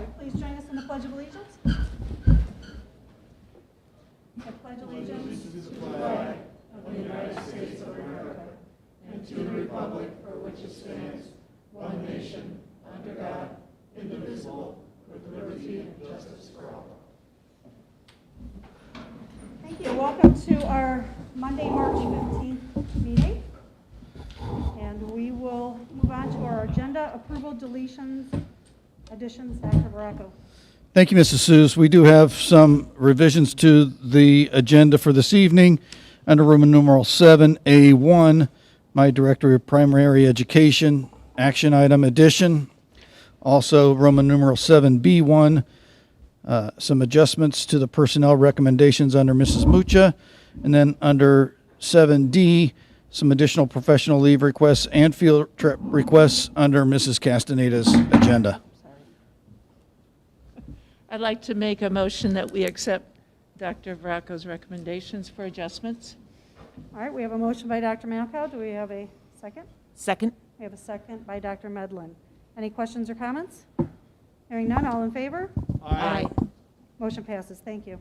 right, please join us in the Pledge of Allegiance. I pledge allegiance to the flag of the United States of America and to the republic for which it stands, one nation, under God, indivisible, with liberty and justice for all. Thank you. Welcome to our Monday, March 15th meeting. And we will move on to our agenda, approval, deletions, additions. Dr. Baracco. Thank you, Mrs. Seuss. We do have some revisions to the agenda for this evening. Under Roman numeral 7A1, my Director of Primary Education, action item addition. Also, Roman numeral 7B1, some adjustments to the personnel recommendations under Mrs. Mucha. And then under 7D, some additional professional leave requests and field trip requests under Mrs. Castaneda's agenda. I'd like to make a motion that we accept Dr. Baracco's recommendations for adjustments. All right, we have a motion by Dr. Malkow. Do we have a second? Second. We have a second by Dr. Medlin. Any questions or comments? Hearing none, all in favor? Aye. Motion passes. Thank you.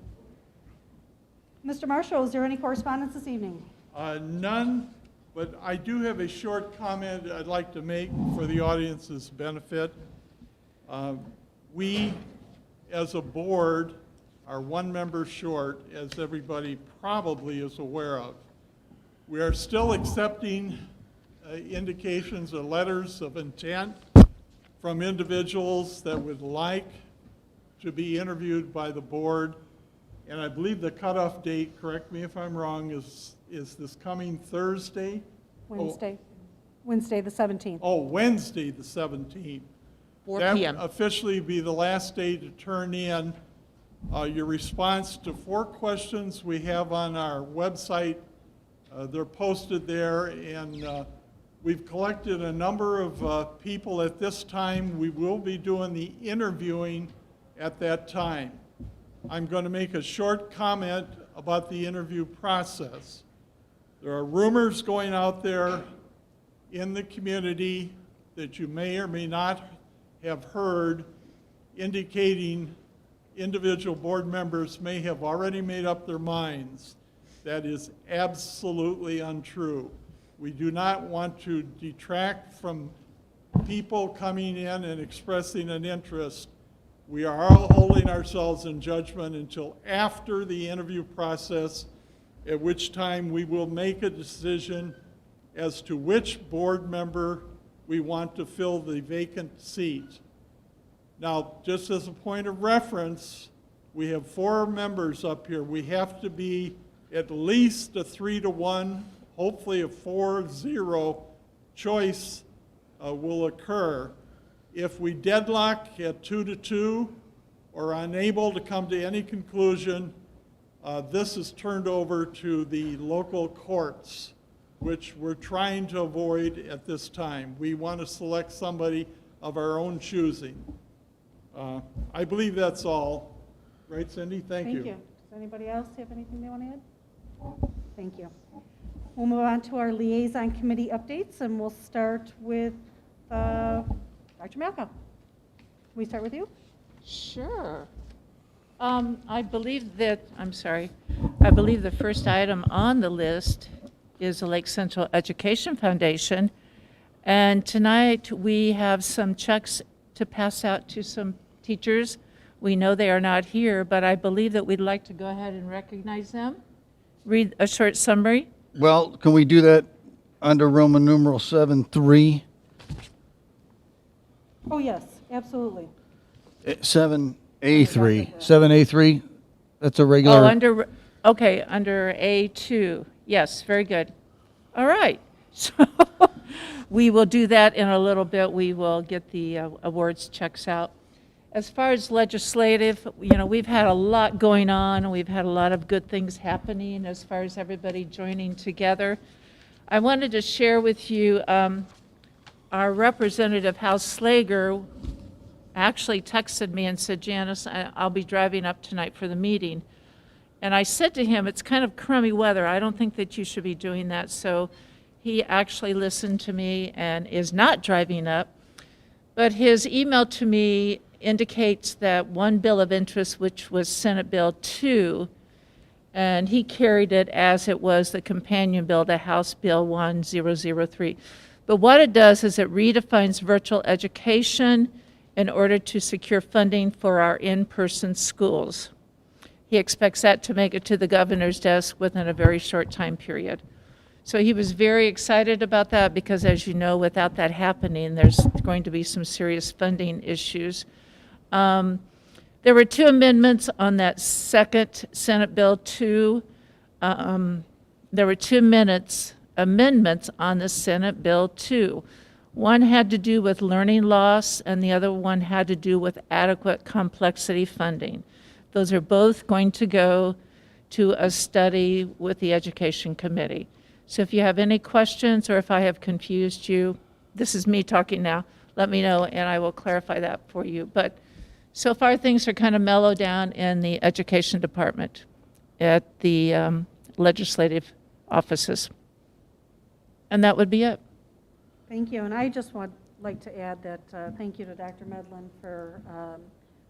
Mr. Marshall, is there any correspondence this evening? None, but I do have a short comment I'd like to make for the audience's benefit. We, as a board, are one member short, as everybody probably is aware of. We are still accepting indications or letters of intent from individuals that would like to be interviewed by the board. And I believe the cutoff date, correct me if I'm wrong, is this coming Thursday? Wednesday. Wednesday, the 17th. Oh, Wednesday, the 17th. 4 That p.m. would officially be the last day to turn in your response to 4 questions we have on our website. They're posted there, and we've collected a number of people at this time. We will be doing the interviewing at that time. I'm going to make a short comment about the interview process. There are rumors going out there in the community that you may or may not have heard indicating individual board members may have already made up their minds. That is absolutely untrue. We do not want to detract from people coming in and expressing an interest. We are all holding ourselves in judgment until after the interview process, at which time we will make a decision as to which board member we want to fill the vacant seat. Now, just as a point of reference, we have 4 members up here. We have to be at least a 3-to-1, hopefully a 4-0 choice will occur. If we deadlock at 2-to-2 or unable to come to any conclusion, this is turned over to the local courts, which we're trying to avoid at this time. We want to select somebody of our own choosing. I believe that's all. Right, Cindy? Thank you. Does anybody else have anything they want to add? Thank you. We'll move on to our liaison committee updates, and we'll start with Dr. Malkow. Can we start with you? Sure. I believe the first item on the list is the Lake Central Education Foundation. And tonight we have some checks to pass out to some teachers. We know they are not here, but I believe that we'd like to go ahead and recognize them. Read a short summary. Well, can we do that under Roman numeral 7.3? Oh, yes, absolutely. 7A3. 7A3, that's a regular. under A2. Yes, very good. All right. So we will do that in a little bit. We will get the awards checks out. As far as legislative, we've had a lot going on. We've had a lot of good things happening as far as everybody joining together. I wanted to share with you our representative, Hal Slager, actually texted me and said, Janice, I'll be driving up tonight for the meeting. And I said to him, it's kind of crummy weather. I don't think that you should be doing that. So he actually listened to me and is not driving up. But his email to me indicates that one bill of interest, which was Senate Bill 2, and he carried it as it was the companion bill to House Bill 1003. But what it does is it redefines virtual education in order to secure funding for our in-person schools. He expects that to make it to the governor's desk within a very short time period. So he was very excited about that because, as you know, without that happening, there's going to be some serious funding issues. There were 2 amendments on that second Senate Bill 2. There were 2 amendments on the Senate Bill 2. One had to do with learning loss, and the other one had to do with adequate complexity funding. Those are both going to go to a study with the Education Committee. So if you have any questions or if I have confused you, this is me talking now, let me know and I will clarify that for you. But so far things are kind of mellow down in the Education Department at the legislative offices. And that would be it. Thank you, and I just would like to add that thank you to Dr. Medlin for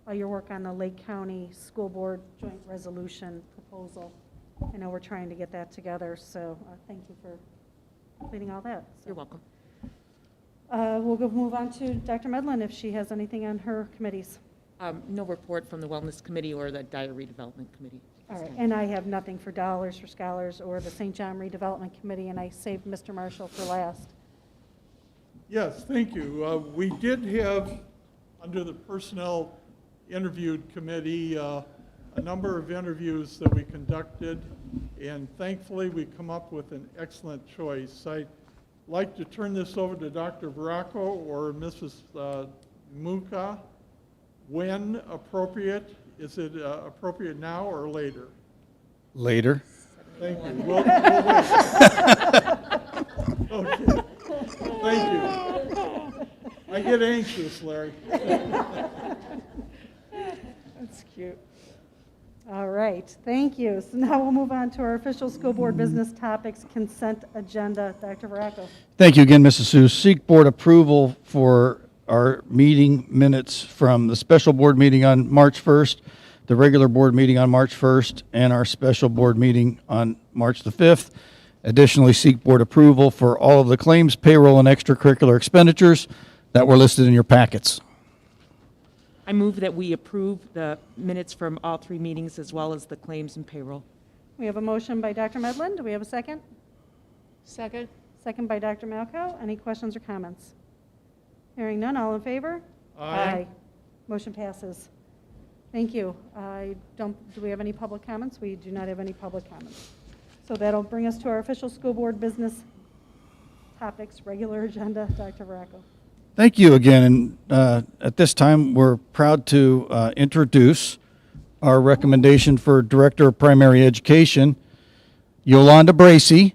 all your work on the Lake County School Board Joint Resolution proposal. I know we're trying to get that together, so thank you for completing all that. So, You're welcome. We'll move on to Dr. Medlin if she has anything on her committees. No report from the Wellness Committee or the Dyer Redevelopment Committee. All right, and I have nothing for Dollars for Scholars or the St. John Redevelopment Committee, and I saved Mr. Marshall for last. Yes, thank you. We did have, under the Personnel Interviewed Committee, a number of interviews that we conducted, and thankfully we come up with an excellent choice. I'd like to turn this over to Dr. Baracco or Mrs. Muka. When appropriate, is it appropriate now or later? Later. Thank you. We'll wait. Okay. Thank you. I get anxious, Larry. That's cute. All right, thank you. So now we'll move on to our official school board business topics consent agenda. Dr. Baracco. Thank you again, Mrs. Seuss. Seek board approval for our meeting minutes from the special board meeting on March 1st, the regular board meeting on March 1st, and our special board meeting on March the 5th. Additionally, seek board approval for all of the claims, payroll, and extracurricular expenditures that were listed in your packets. I move that we approve the minutes from all 3 meetings as well as the claims and payroll. We have a motion by Dr. Medlin. Do we have a second? Second. Second by Dr. Malco. Any questions or comments? Hearing none, all in favor? Aye. Motion passes. Thank you. Do we have any public comments? We do not have any public comments. So that'll bring us to our official school board business topics, regular agenda. Dr. Baracco. Thank you again. And at this time, we're proud to introduce our recommendation for Director of Primary Education. Yolanda Bracey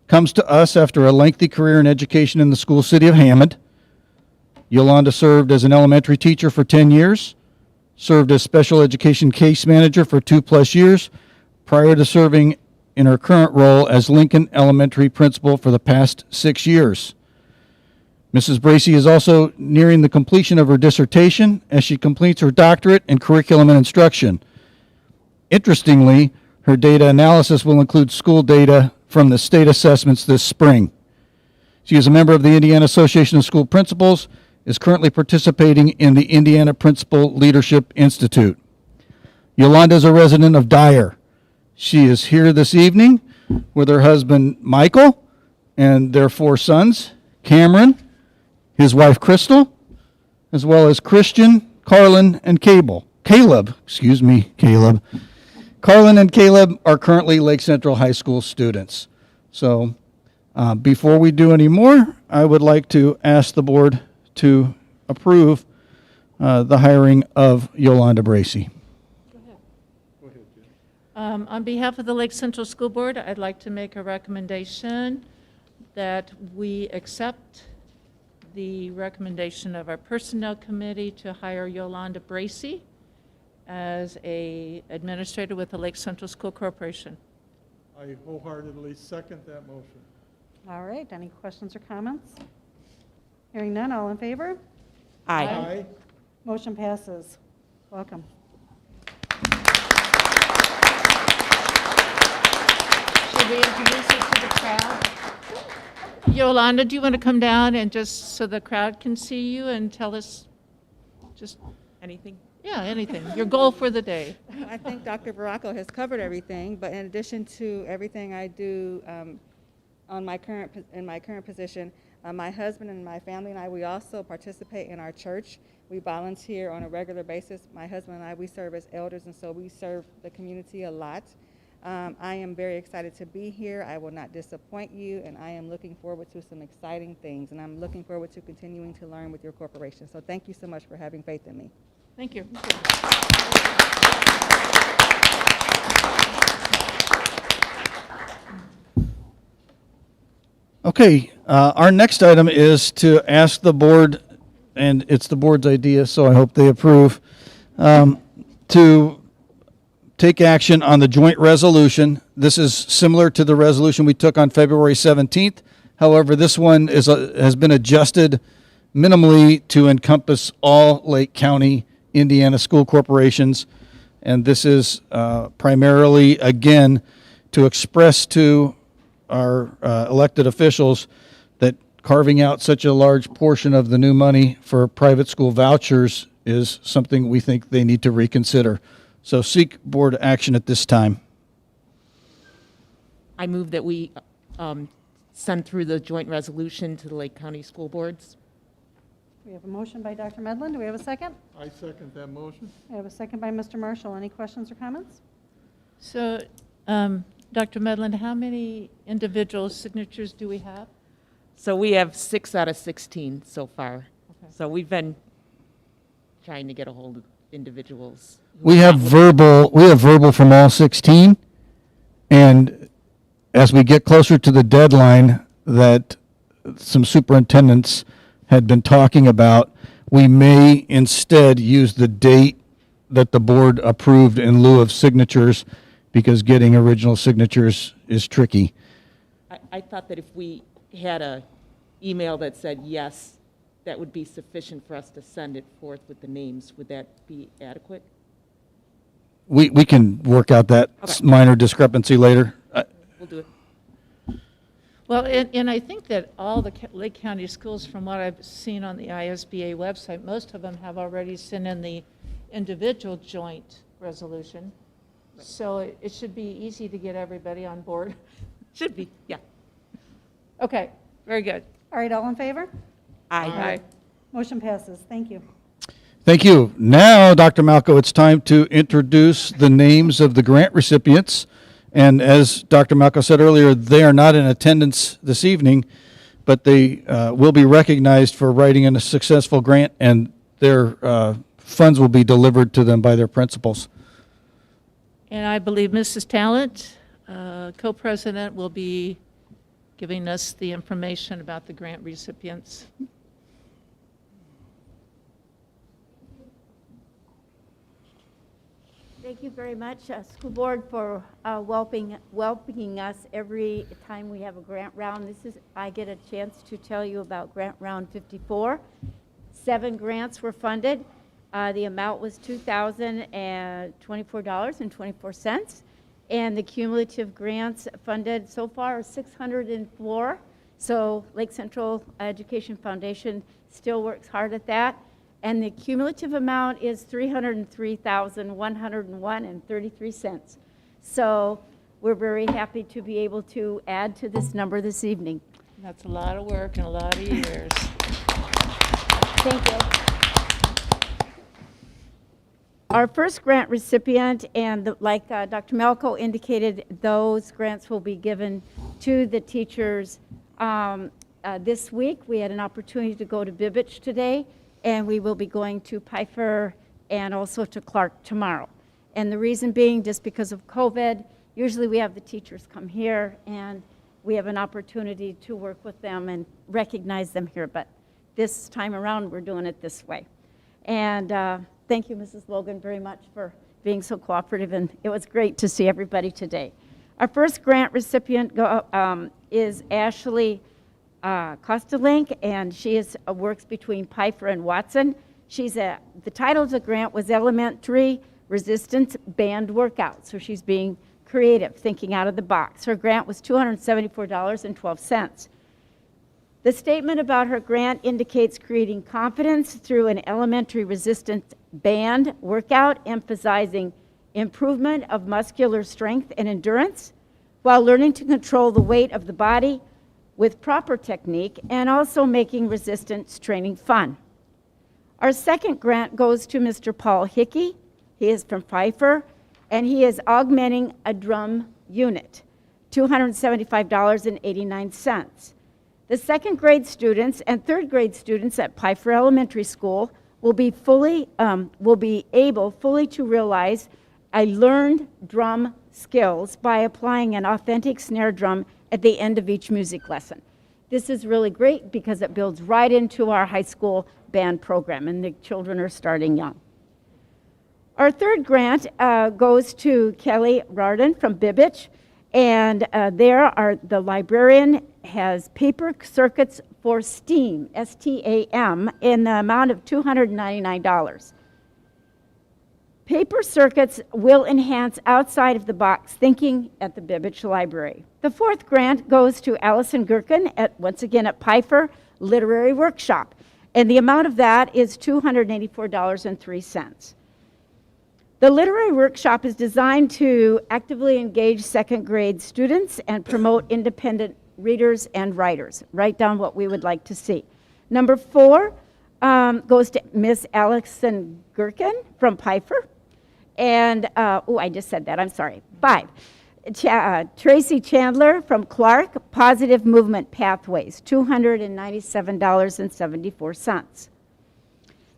comes to us after a lengthy career in education in the school city of Hammond. Yolanda served as an elementary teacher for 10 years, served as special education case manager for 2+ years, prior to serving in her current role as Lincoln Elementary principal for the past 6 years. Mrs. Bracey is also nearing the completion of her dissertation as she completes her doctorate in curriculum and instruction. Interestingly, her data analysis will include school data from the state assessments this spring. She is a member of the Indiana Association of School Principals, is currently participating in the Indiana Principal Leadership Institute. Yolanda is a resident of Dyer. She is here this evening with her husband, Michael, and their 4 sons, Cameron, his wife, Crystal, as well as Christian, Carlin, and Caleb. Carlin and Caleb are currently Lake Central High School students. So before we do any more, I would like to ask the board to approve the hiring of Yolanda Bracey. On behalf of the Lake Central School Board, I'd like to make a recommendation that we accept the recommendation of our Personnel Committee to hire Yolanda Bracey as an administrator with the Lake Central School Corporation. I wholeheartedly second that motion. All right, any questions or comments? Hearing none, all in favor? Aye. Motion passes. Welcome. Should we introduce you to the crowd? Yolanda, do you want to come down and just so the crowd can see you and tell us just, Anything? yeah, anything, your goal for the day? I think Dr. Baracco has covered everything, but in addition to everything I do in my current position, my husband and my family and I, we also participate in our church. We volunteer on a regular basis. My husband and I, we serve as elders, and so we serve the community a lot. I am very excited to be here. I will not disappoint you, and I am looking forward to some exciting things, and I'm looking forward to continuing to learn with your corporation. So thank you so much for having faith in me. Thank you. Okay, our next item is to ask the board, and it's the board's idea, so I hope they approve, to take action on the joint resolution. This is similar to the resolution we took on February 17th. However, this one has been adjusted minimally to encompass all Lake County, Indiana school corporations. And this is primarily, again, to express to our elected officials that carving out such a large portion of the new money for private school vouchers is something we think they need to reconsider. So seek board action at this time. I move that we send through the joint resolution to the Lake County School Boards. We have a motion by Dr. Medlin. Do we have a second? I second that motion. We have a second by Mr. Marshall. Any questions or comments? So, Dr. Medlin, how many individual signatures do we have? So we have 6 out of 16 so far. Okay. So we've been trying to get a hold of individuals. We have verbal from all 16, and as we get closer to the deadline that some superintendents had been talking about, we may instead use the date that the board approved in lieu of signatures, because getting original signatures is tricky. I thought that if we had a email that said yes, that would be sufficient for us to send it forth with the names. Would that be adequate? We can work out that Okay. minor discrepancy later. We'll do it. Well, and I think that all the Lake County schools, from what I've seen on the ISBA website, most of them have already sent in the individual joint resolution. So it should be easy to get everybody on board. Should be, yeah. Okay, very good. All right, all in favor? Aye. Motion passes. Thank you. Thank you. Now, Dr. Malco, it's time to introduce the names of the grant recipients. And as Dr. Malco said earlier, they are not in attendance this evening, but they will be recognized for writing in a successful grant, and their funds will be delivered to them by their principals. And I believe Mrs. Talent, co-president, will be giving us the information about the grant recipients. Thank you very much, School Board, for welcoming us every time we have a grant round. I get a chance to tell you about Grant Round 54. 7 grants were funded. The amount was $2,024.24, and the cumulative grants funded so far are 604. So Lake Central Education Foundation still works hard at that. And the cumulative amount is $303,101.33. So we're very happy to be able to add to this number this evening. That's a lot of work and a lot of years. Thank you. Our first grant recipient, and like Dr. Malco indicated, those grants will be given to the teachers this week. We had an opportunity to go to Bibbich today, and we will be going to Pfeiffer and also to Clark tomorrow. And the reason being, just because of COVID, usually we have the teachers come here, and we have an opportunity to work with them and recognize them here. But this time around, we're doing it this way. And thank you, Mrs. Logan, very much for being so cooperative, and it was great to see everybody today. Our first grant recipient is Ashley Kostelink, and she works between Pfeiffer and Watson. The title of the grant was Elementary Resistance Band Workout. So she's being creative, thinking out of the box. Her grant was $274.12. The statement about her grant indicates creating confidence through an elementary resistance band workout, emphasizing improvement of muscular strength and endurance while learning to control the weight of the body with proper technique and also making resistance training fun. Our second grant goes to Mr. Paul Hickey. He is from Pfeiffer, and he is augmenting a drum unit, $275.89. The second grade students and third grade students at Pfeiffer Elementary School will be able fully to realize I learned drum skills by applying an authentic snare drum at the end of each music lesson. This is really great because it builds right into our high school band program, and the children are starting young. Our third grant goes to Kelly Rardon from Bibbich, and the librarian has paper circuits for STEAM, S-T-A-M, in the amount of $299. Paper circuits will enhance outside of the box thinking at the Bibbich Library. The fourth grant goes to Allison Gherkin, once again at Pfeiffer Literary Workshop, and the amount of that is $284.03. The Literary Workshop is designed to actively engage second grade students and promote independent readers and writers. Write down what we would like to see. Number 4 goes to Miss Allison Gherkin from Pfeiffer. And, I just said that, I'm sorry. 5, Tracy Chandler from Clark, Positive Movement Pathways, $297.74.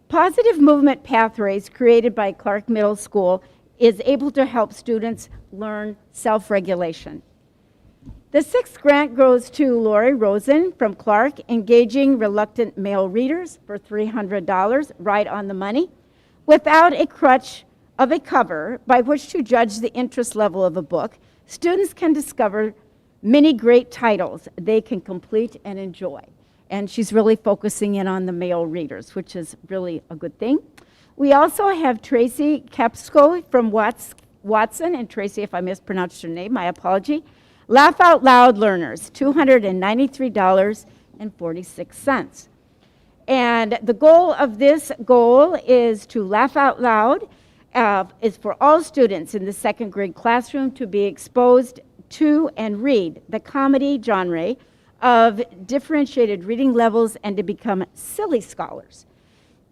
Positive Movement Pathways, created by Clark Middle School, is able to help students learn self-regulation. The 6th grant goes to Lori Rosen from Clark, Engaging Reluctant Male Readers for $300, right on the money, without a crutch of a cover by which to judge the interest level of a book. Students can discover many great titles they can complete and enjoy. And she's really focusing in on the male readers, which is really a good thing. We also have Tracy Kepsko from Watson, and Tracy, if I mispronounced your name, my apology. Laugh Out Loud Learners, $293.46. And the goal of this is to laugh out loud, is for all students in the second grade classroom to be exposed to and read the comedy genre of differentiated reading levels and to become silly scholars,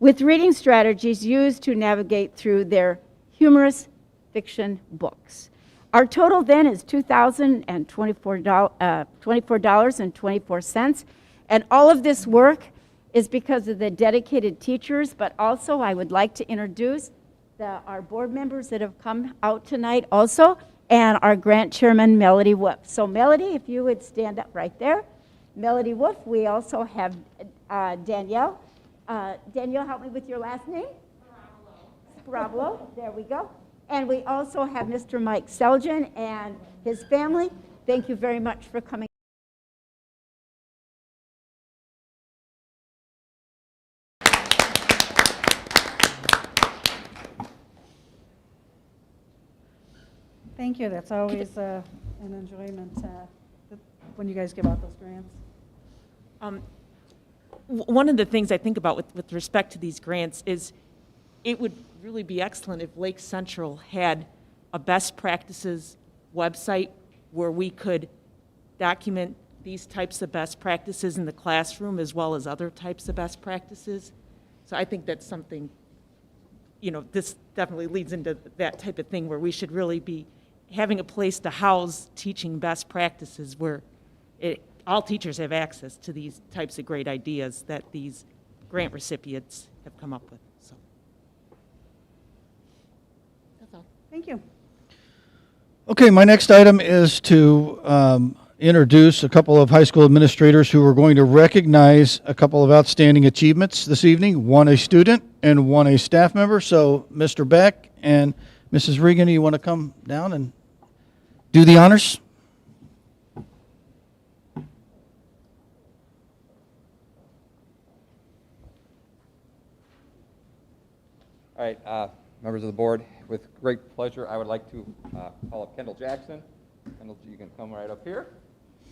with reading strategies used to navigate through their humorous fiction books. Our total then is $2,024.24, and all of this work is because of the dedicated teachers, but also I would like to introduce our board members that have come out tonight also, and our grant chairman, Melody Wolf. So Melody, if you would stand up right there. Melody Wolf. We also have Danielle. Danielle, help me with your last name. Sparabolo. There we go. And we also have Mr. Mike Seljan and his family. Thank you very much for coming. Thank you. That's always an enjoyment when you guys give out those grants. One of the things I think about with respect to these grants is it would really be excellent if Lake Central had a best practices website where we could document these types of best practices in the classroom as well as other types of best practices. So I think that's something, this definitely leads into that type of thing where we should really be having a place to house teaching best practices where all teachers have access to these types of great ideas that these grant recipients have come up with. So that's all. Thank you. Okay, my next item is to introduce a couple of high school administrators who are going to recognize a couple of outstanding achievements this evening, one a student and one a staff member. So Mr. Beck and Mrs. Regan, you want to come down and do the honors? All right, members of the board, with great pleasure, I would like to call up Kendall Jackson. Kendall, you can come right up here.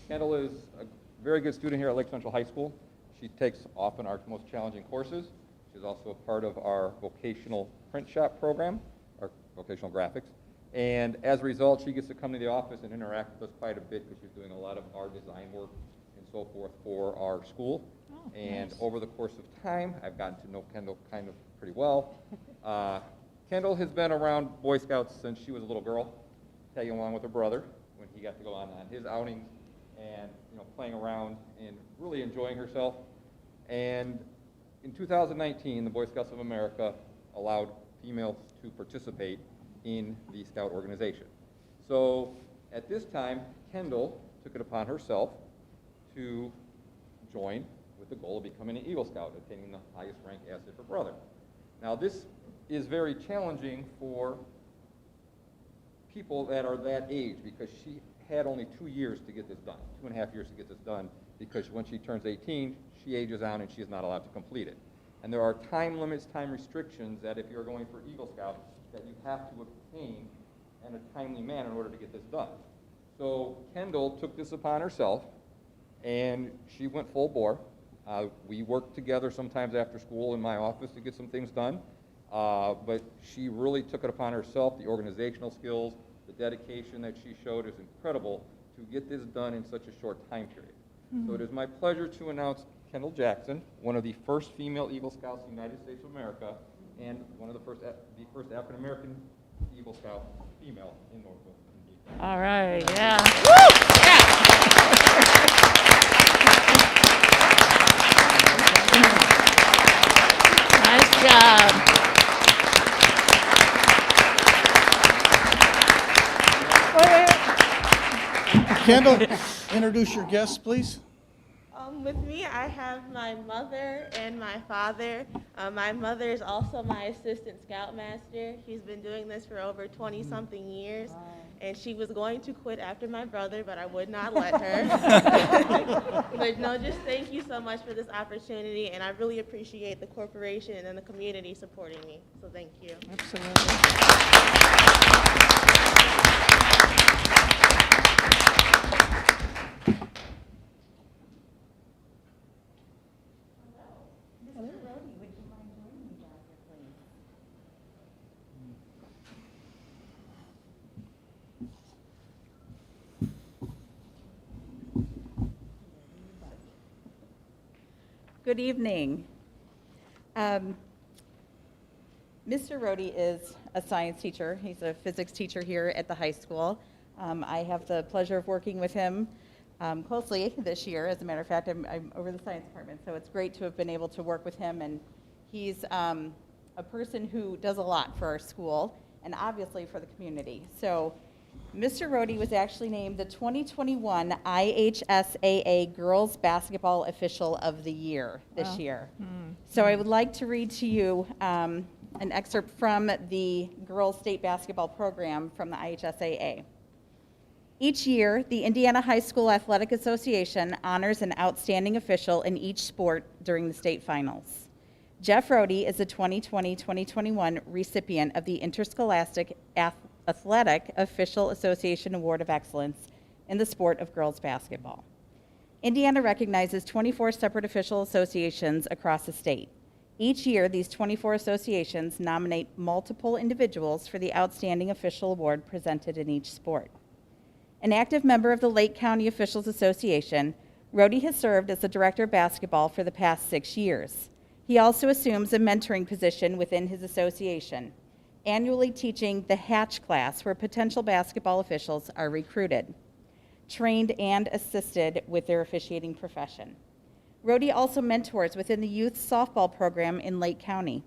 Kendall is a very good student here at Lake Central High School. She takes often our most challenging courses. She's also a part of our vocational print shop program, our vocational graphics. And as a result, she gets to come to the office and interact with us quite a bit because she's doing a lot of our design work and so forth for our school. Oh, and nice. over the course of time, I've gotten to know Kendall kind of pretty well. Kendall has been around Boy Scouts since she was a little girl, tagging along with her brother when he got to go on his outings and playing around and really enjoying herself. And in 2019, the Boy Scouts of America allowed females to participate in the Scout organization. So at this time, Kendall took it upon herself to join with the goal of becoming an Eagle Scout, attaining the highest rank as did her brother. Now this is very challenging for people that are that age because she had only 2 years to get this done, 2.5 years to get this done, because when she turns 18, she ages out and she is not allowed to complete it. And there are time limits, time restrictions that if you're going for Eagle Scout, that you have to obtain in a timely manner in order to get this done. So Kendall took this upon herself and she went full bore. We worked together sometimes after school in my office to get some things done, but she really took it upon herself. The organizational skills, the dedication that she showed is incredible to get this done in such a short time period. So it is my pleasure to announce Kendall Jackson, one of the first female Eagle Scouts in the United States of America, and one of the first African American Eagle Scout female in Norfolk. All right, yeah. Woo! Nice job. Kendall, introduce your guests, please. With me, I have my mother and my father. My mother is also my assistant scoutmaster. She's been doing this for over 20-something years, and she was going to quit after my brother, but I would not let her. But no, just thank you so much for this opportunity, and I really appreciate the corporation and the community supporting me. So thank you. Absolutely. Good evening. Mr. Rohde is a science teacher. He's a physics teacher here at the high school. I have the pleasure of working with him closely this year. As a matter of fact, I'm over the science department, so it's great to have been able to work with him. And he's a person who does a lot for our school and obviously for the community. So Mr. Rohde was actually named the 2021 IHSAA Girls Basketball Official of the Year this year. So I would like to read to you an excerpt from the Girls State Basketball Program from the IHSAA. Each year, the Indiana High School Athletic Association honors an outstanding official in each sport during the state finals. Jeff Rohde is the 2020-2021 recipient of the Interscholastic Athletic Official Association Award of Excellence in the sport of girls basketball. Indiana recognizes 24 separate official associations across the state. Each year, these 24 associations nominate multiple individuals for the Outstanding Official Award presented in each sport. An active member of the Lake County Officials Association, Rohde has served as the director of basketball for the past 6 years. He also assumes a mentoring position within his association, annually teaching the Hatch class where potential basketball officials are recruited, trained, and assisted with their officiating profession. Rohde also mentors within the youth softball program in Lake County,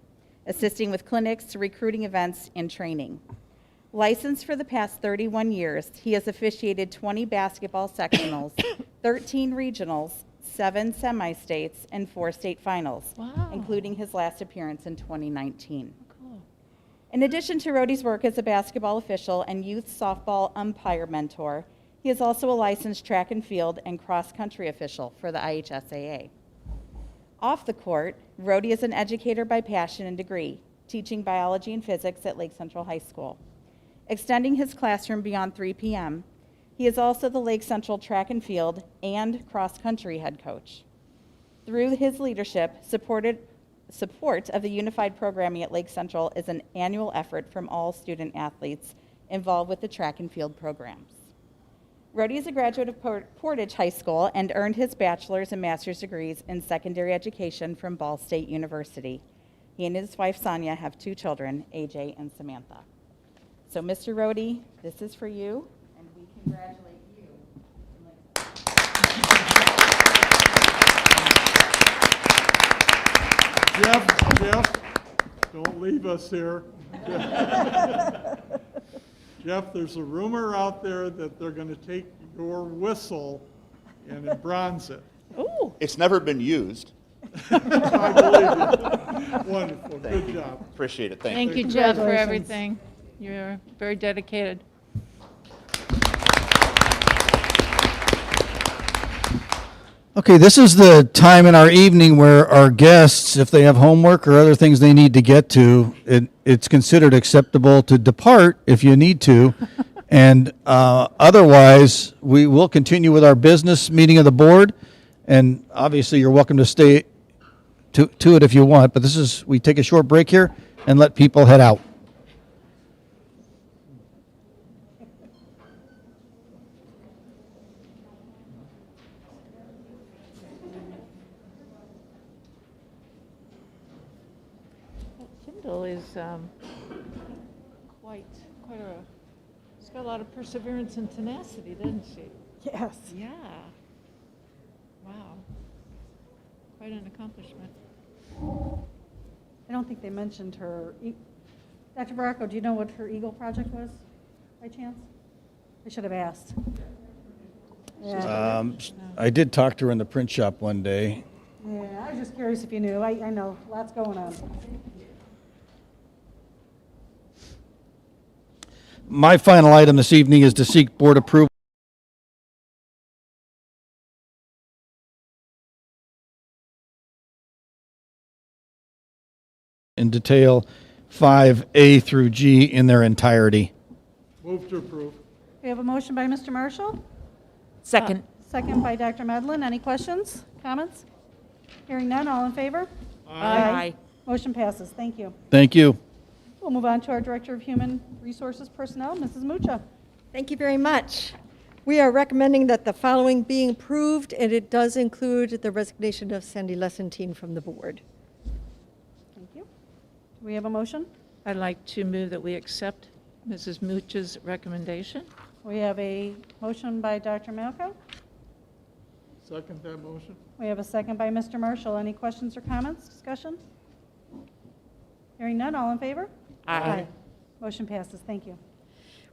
assisting with clinics, recruiting events, and training. Licensed for the past 31 years, he has officiated 20 basketball sectionals, 13 regionals, 7 semi-states, and 4 state finals, Wow. including his last appearance in 2019. Cool. In addition to Rohde's work as a basketball official and youth softball umpire mentor, he is also a licensed track and field and cross-country official for the IHSAA. Off the court, Rohde is an educator by passion and degree. teaching biology and physics at Lake Central High School. Extending his classroom beyond 3 p.m., he is also the Lake Central track and field and cross-country head coach. Through his leadership, support of the unified programming at Lake Central is an annual effort from all student athletes involved with the track and field programs. Rhodey is a graduate of Portage High School and earned his bachelor's and master's degrees in secondary education from Ball State University. He and his wife, Sonia, have 2 children, AJ and Samantha. So, Mr. Rhodey, this is for you, and we congratulate you. Jeff, don't leave us here. Jeff, there's a rumor out there that they're going to take your whistle and bronze it. Ooh. It's never been used. I believe you. Wonderful, good job. Appreciate it. Thank Thank you. you, Jeff, for Congratulations. everything. You're very dedicated. Okay, this is the time in our evening where our guests, if they have homework or other things they need to get to, it's considered acceptable to depart if you need to. And otherwise, we will continue with our business meeting of the board. And obviously, you're welcome to stay to it if you want. But we take a short break here and let people head out. Kendall is quite she's got a lot of perseverance and tenacity, doesn't she? Yes. Yeah. Wow. Quite an accomplishment. I don't think they mentioned her. Dr. Baracco, do you know what her Eagle project was, by chance? I should have asked. Yeah, I did talk to her in the print shop one day. yeah, I was just curious if you knew. I know, lots going on. My final item this evening is to seek board approval in detail 5A through G in their entirety. Move to approve. We have a motion by Mr. Marshall, Second. second by Dr. Medlin. Any questions, comments? Hearing none, all in favor? Aye. Motion passes. Thank you. Thank you. We'll move on to our Director of Human Resources Personnel, Mrs. Mucha. Thank you very much. We are recommending that the following be approved, and it does include the resignation of Sandy Lessentine from the board. Thank you. Do we have a motion? I'd like to move that we accept Mrs. Mooch's recommendation. We have a motion by Dr. Malco. Second that motion. We have a second by Mr. Marshall. Any questions or comments, discussion? Hearing none, all in favor? Aye. Motion passes. Thank you.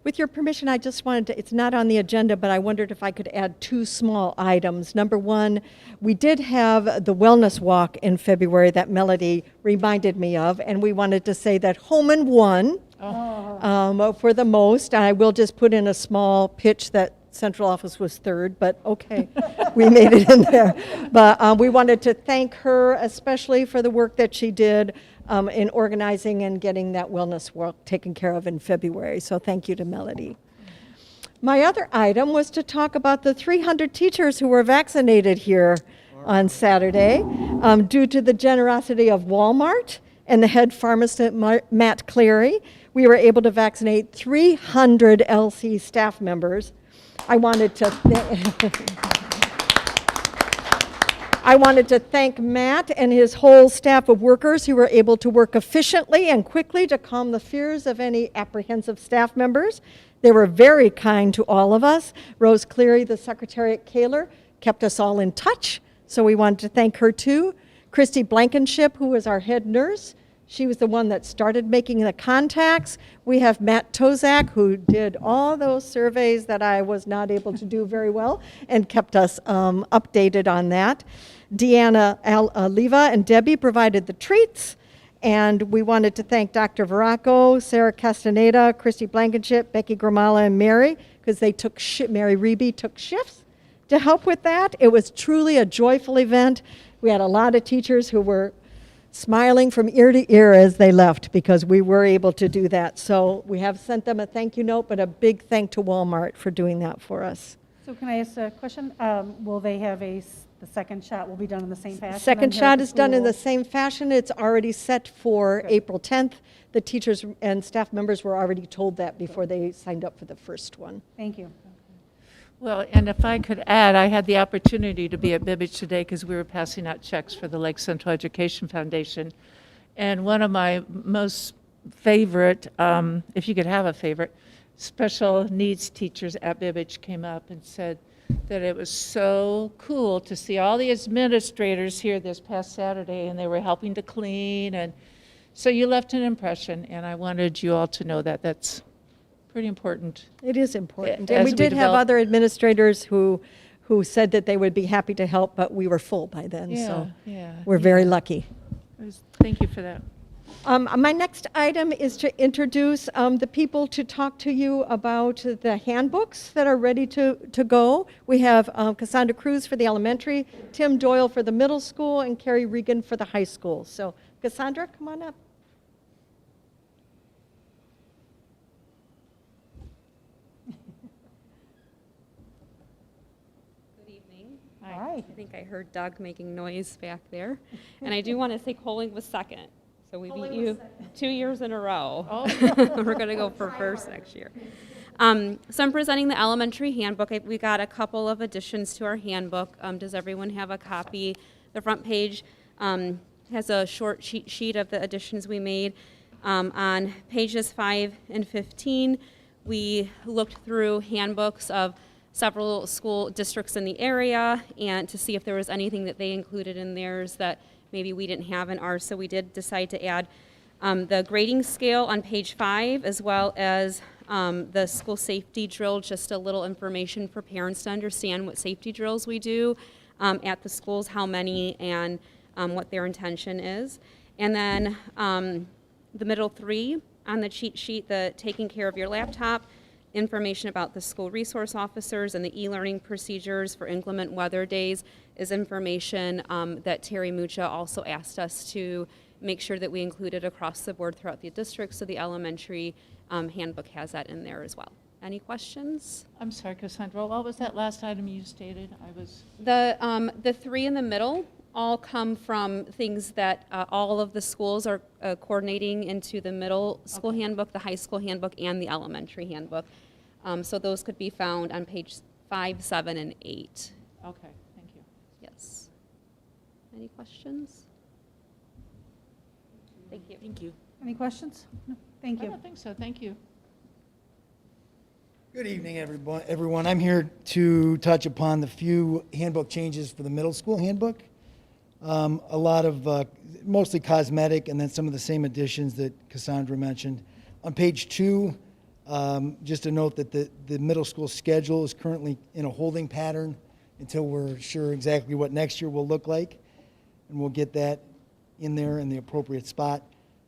With your permission, I just wanted to, it's not on the agenda, but I wondered if I could add 2 small items. Number one, we did have the wellness walk in February that Melody reminded me of, and we wanted to say that Holman won for the most. I will just put in a small pitch that central office was third, but okay, we made it in there. But we wanted to thank her especially for the work that she did in organizing and getting that wellness walk taken care of in February. So thank you to Melody. My other item was to talk about the 300 teachers who were vaccinated here on Saturday. Due to the generosity of Walmart and the head pharmacist, Matt Cleary, we were able to vaccinate 300 LC staff members. I wanted to thank Matt and his whole staff of workers who were able to work efficiently and quickly to calm the fears of any apprehensive staff members. They were very kind to all of us. Rose Cleary, the secretary at Kaler, kept us all in touch, so we wanted to thank her too. Christy Blankenship, who was our head nurse, she was the one that started making the contacts. We have Matt Tozak, who did all those surveys that I was not able to do very well and kept us updated on that. Deanna Leva and Debbie provided the treats. And we wanted to thank Dr. Veraco, Sarah Castaneda, Christy Blankenship, Becky Gramala, and Mary, because they took Mary Reby took shifts to help with that. It was truly a joyful event. We had a lot of teachers who were smiling from ear to ear as they left because we were able to do that. So we have sent them a thank you note, but a big thank to Walmart for doing that for us. So can I ask a question? Will they have the second shot will be done in the same fashion? Second then here at shot the is done in the school? same fashion. It's already set for April 10th. The teachers and staff members were already told that before they signed up for the first one. Thank you. Well, and if I could add, I had the opportunity to be at Bibbage today because we were passing out checks for the Lake Central Education Foundation. And one of my most favorite, if you could have a favorite, special needs teachers at Bibbage came up and said that it was so cool to see all the administrators here this past Saturday, and they were helping to clean. And so you left an impression, and I wanted you all to know that that's pretty important. It is important. As And we we did have develop- other administrators who said that they would be happy to help, but we were full by then, so Yeah, we're very lucky. Thank you for that. My next item is to introduce the people to talk to you about the handbooks that are ready to go. We have Cassandra Cruz for the elementary, Tim Doyle for the middle school, and Carrie Regan for the high school. So Cassandra, come on up. Good evening. Hi. I think I heard Doug making noise back there. And I do want to say Coling was second. So we beat you 2 years in a row. We're going to go for first next year. So I'm presenting the elementary handbook. We got a couple of additions to our handbook. Does everyone have a copy? The front page has a short cheat sheet of the additions we made. On pages 5 and 15, we looked through handbooks of several school districts in the area and to see if there was anything that they included in theirs that maybe we didn't have in ours. So we did decide to add the grading scale on page 5, as well as the school safety drill, just a little information for parents to understand what safety drills we do at the schools, how many, and what their intention is. And then the middle 3 on the cheat sheet, the taking care of your laptop, information about the school resource officers and the e-learning procedures for inclement weather days is information that Terry Mucha also asked us to make sure that we included across the board throughout the district, so the elementary handbook has that in there as well. Any questions? I'm sorry, Cassandra, what was that last item you stated? I was. The 3 in the middle all come from things that all of the schools are coordinating into the middle school handbook, the high school handbook, and the elementary handbook. So those could be found on page 5, 7, and 8. Okay, thank you. Yes. Any questions? Thank you. Thank you. Any questions? No. Thank I you. don't think so, thank you. Good evening, everyone. I'm here to touch upon the few handbook changes for the middle school handbook. A lot of mostly cosmetic, and then some of the same additions that Cassandra mentioned. On page 2, just a note that the middle school schedule is currently in a holding pattern until we're sure exactly what next year will look like, and we'll get that in there in the appropriate spot.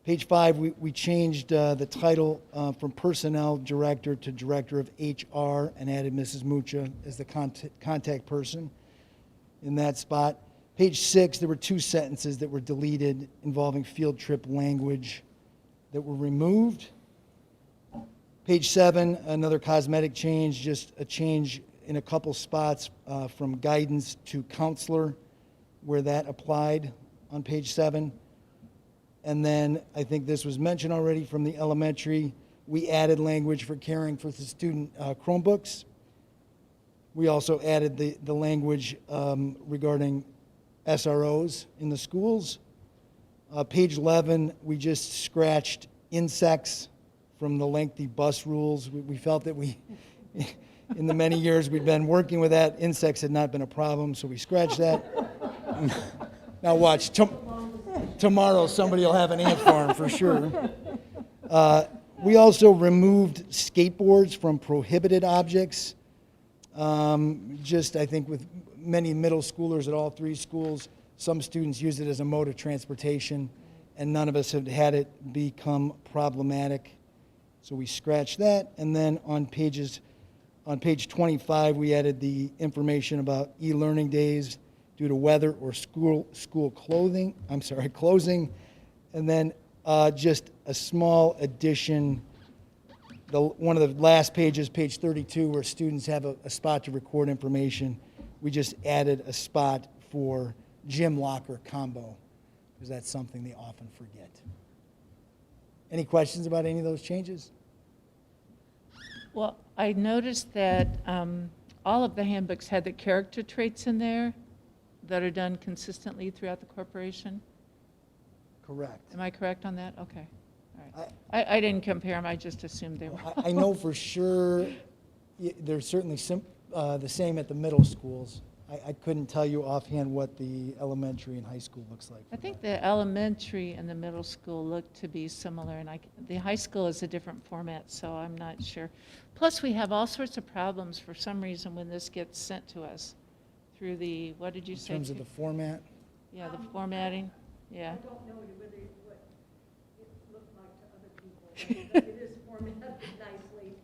Page 5, we changed the title from Personnel Director to Director of HR and added Mrs. Mucha as the contact person in that spot. Page 6, there were 2 sentences that were deleted involving field trip language that were removed. Page 7, another cosmetic change, just a change in a couple spots from guidance to counselor, where that applied on page 7. And then, I think this was mentioned already from the elementary, we added language for caring for the student Chromebooks. We also added the language regarding SROs in the schools. Page 11, we just scratched insects from the lengthy bus rules. We felt that in the many years we'd been working with that, insects had not been a problem, so we scratched that. Now watch, tomorrow somebody will have an ant farm for sure. We also removed skateboards from prohibited objects. Just, I think, with many middle schoolers at all 3 schools, some students use it as a mode of transportation, and none of us have had it become problematic. So we scratched that, and then on page 25, we added the information about e-learning days due to weather or school closing. And then just a small addition, one of the last pages, page 32, where students have a spot to record information. We just added a spot for gym locker combo, because that's something they often forget. Any questions about any of those changes? Well, I noticed that all of the handbooks had the character traits in there that are done consistently throughout the corporation. Correct. Am I correct on that? Okay. All right. I didn't compare them, I just assumed they were. I know for sure they're certainly the same at the middle schools. I couldn't tell you offhand what the elementary and high school looks like. I think the elementary and the middle school look to be similar, and the high school is a different format, so I'm not sure. Plus, we have all sorts of problems for some reason when this gets sent to us through the, what did you say? In terms of the format? Yeah, the formatting, yeah. I don't know whether what it looked like to other people, but it is formatted nicely.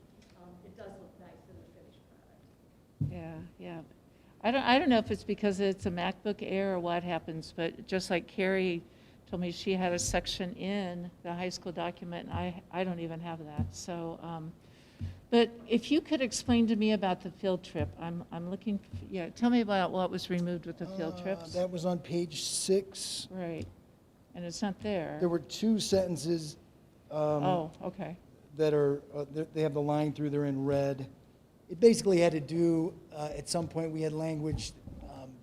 It does look nice in the finished product. Yeah. I don't know if it's because it's a MacBook Air or what happens, but just like Carrie told me, she had a section in the high school document, and I don't even have that. So, but if you could explain to me about the field trip, I'm looking. Tell me about what was removed with the field trips. That was on page 6. Right, and it's not there. There were 2 sentences. Oh, okay. That are they have the line through there in red. It basically had to do, at some point we had language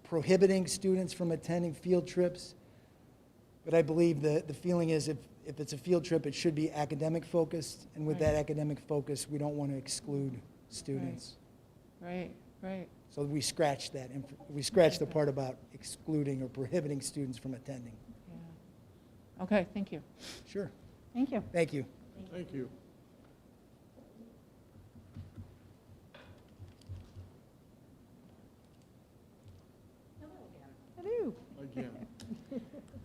prohibiting students from attending field trips. But I believe the feeling is if it's a field trip, it should be academic focused. And with that academic focus, we don't want to exclude students. Right. So we scratched that. We scratched the part about excluding or prohibiting students from attending. Yeah. Okay, thank you. Sure. Thank you. Thank you. Thank you. Hello. Again.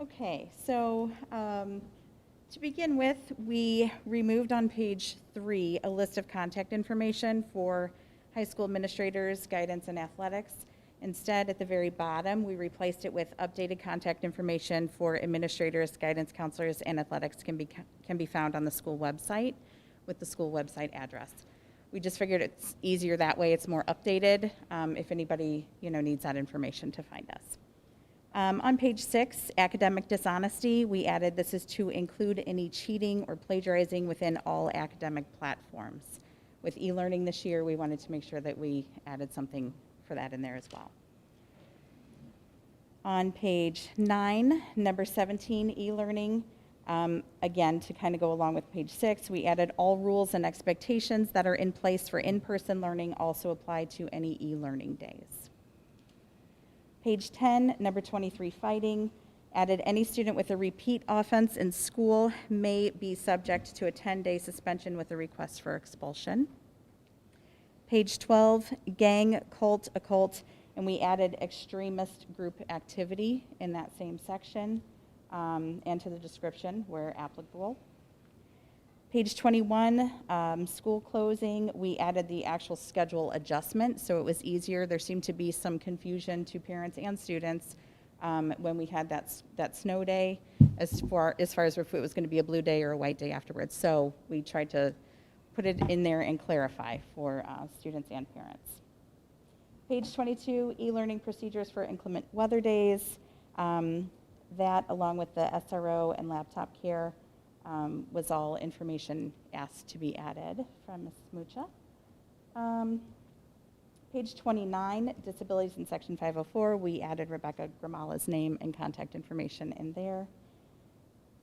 Okay, so to begin with, we removed on page 3 a list of contact information for high school administrators, guidance, and athletics. Instead, at the very bottom, we replaced it with updated contact information for administrators, guidance counselors, and athletics can be found on the school website with the school website address. We just figured it's easier that way. It's more updated if anybody needs that information to find us. On page 6, academic dishonesty, we added this is to include any cheating or plagiarizing within all academic platforms. With e-learning this year, we wanted to make sure that we added something for that in there as well. On page 9, number 17, e-learning, again, to kind of go along with page 6, we added all rules and expectations that are in place for in-person learning also apply to any e-learning days. Page 10, number 23, fighting, added any student with a repeat offense in school may be subject to a 10-day suspension with a request for expulsion. Page 12, gang, cult, occult, and we added extremist group activity in that same section and to the description where applicable. Page 21, school closing, we added the actual schedule adjustment, so it was easier. There seemed to be some confusion to parents and students when we had that snow day as far as if it was going to be a blue day or a white day afterwards. So we tried to put it in there and clarify for students and parents. Page 22, e-learning procedures for inclement weather days. That, along with the SRO and laptop care, was all information asked to be added from Ms. Mucha. Page 29, disabilities in section 504, we added Rebecca Gramala's name and contact information in there.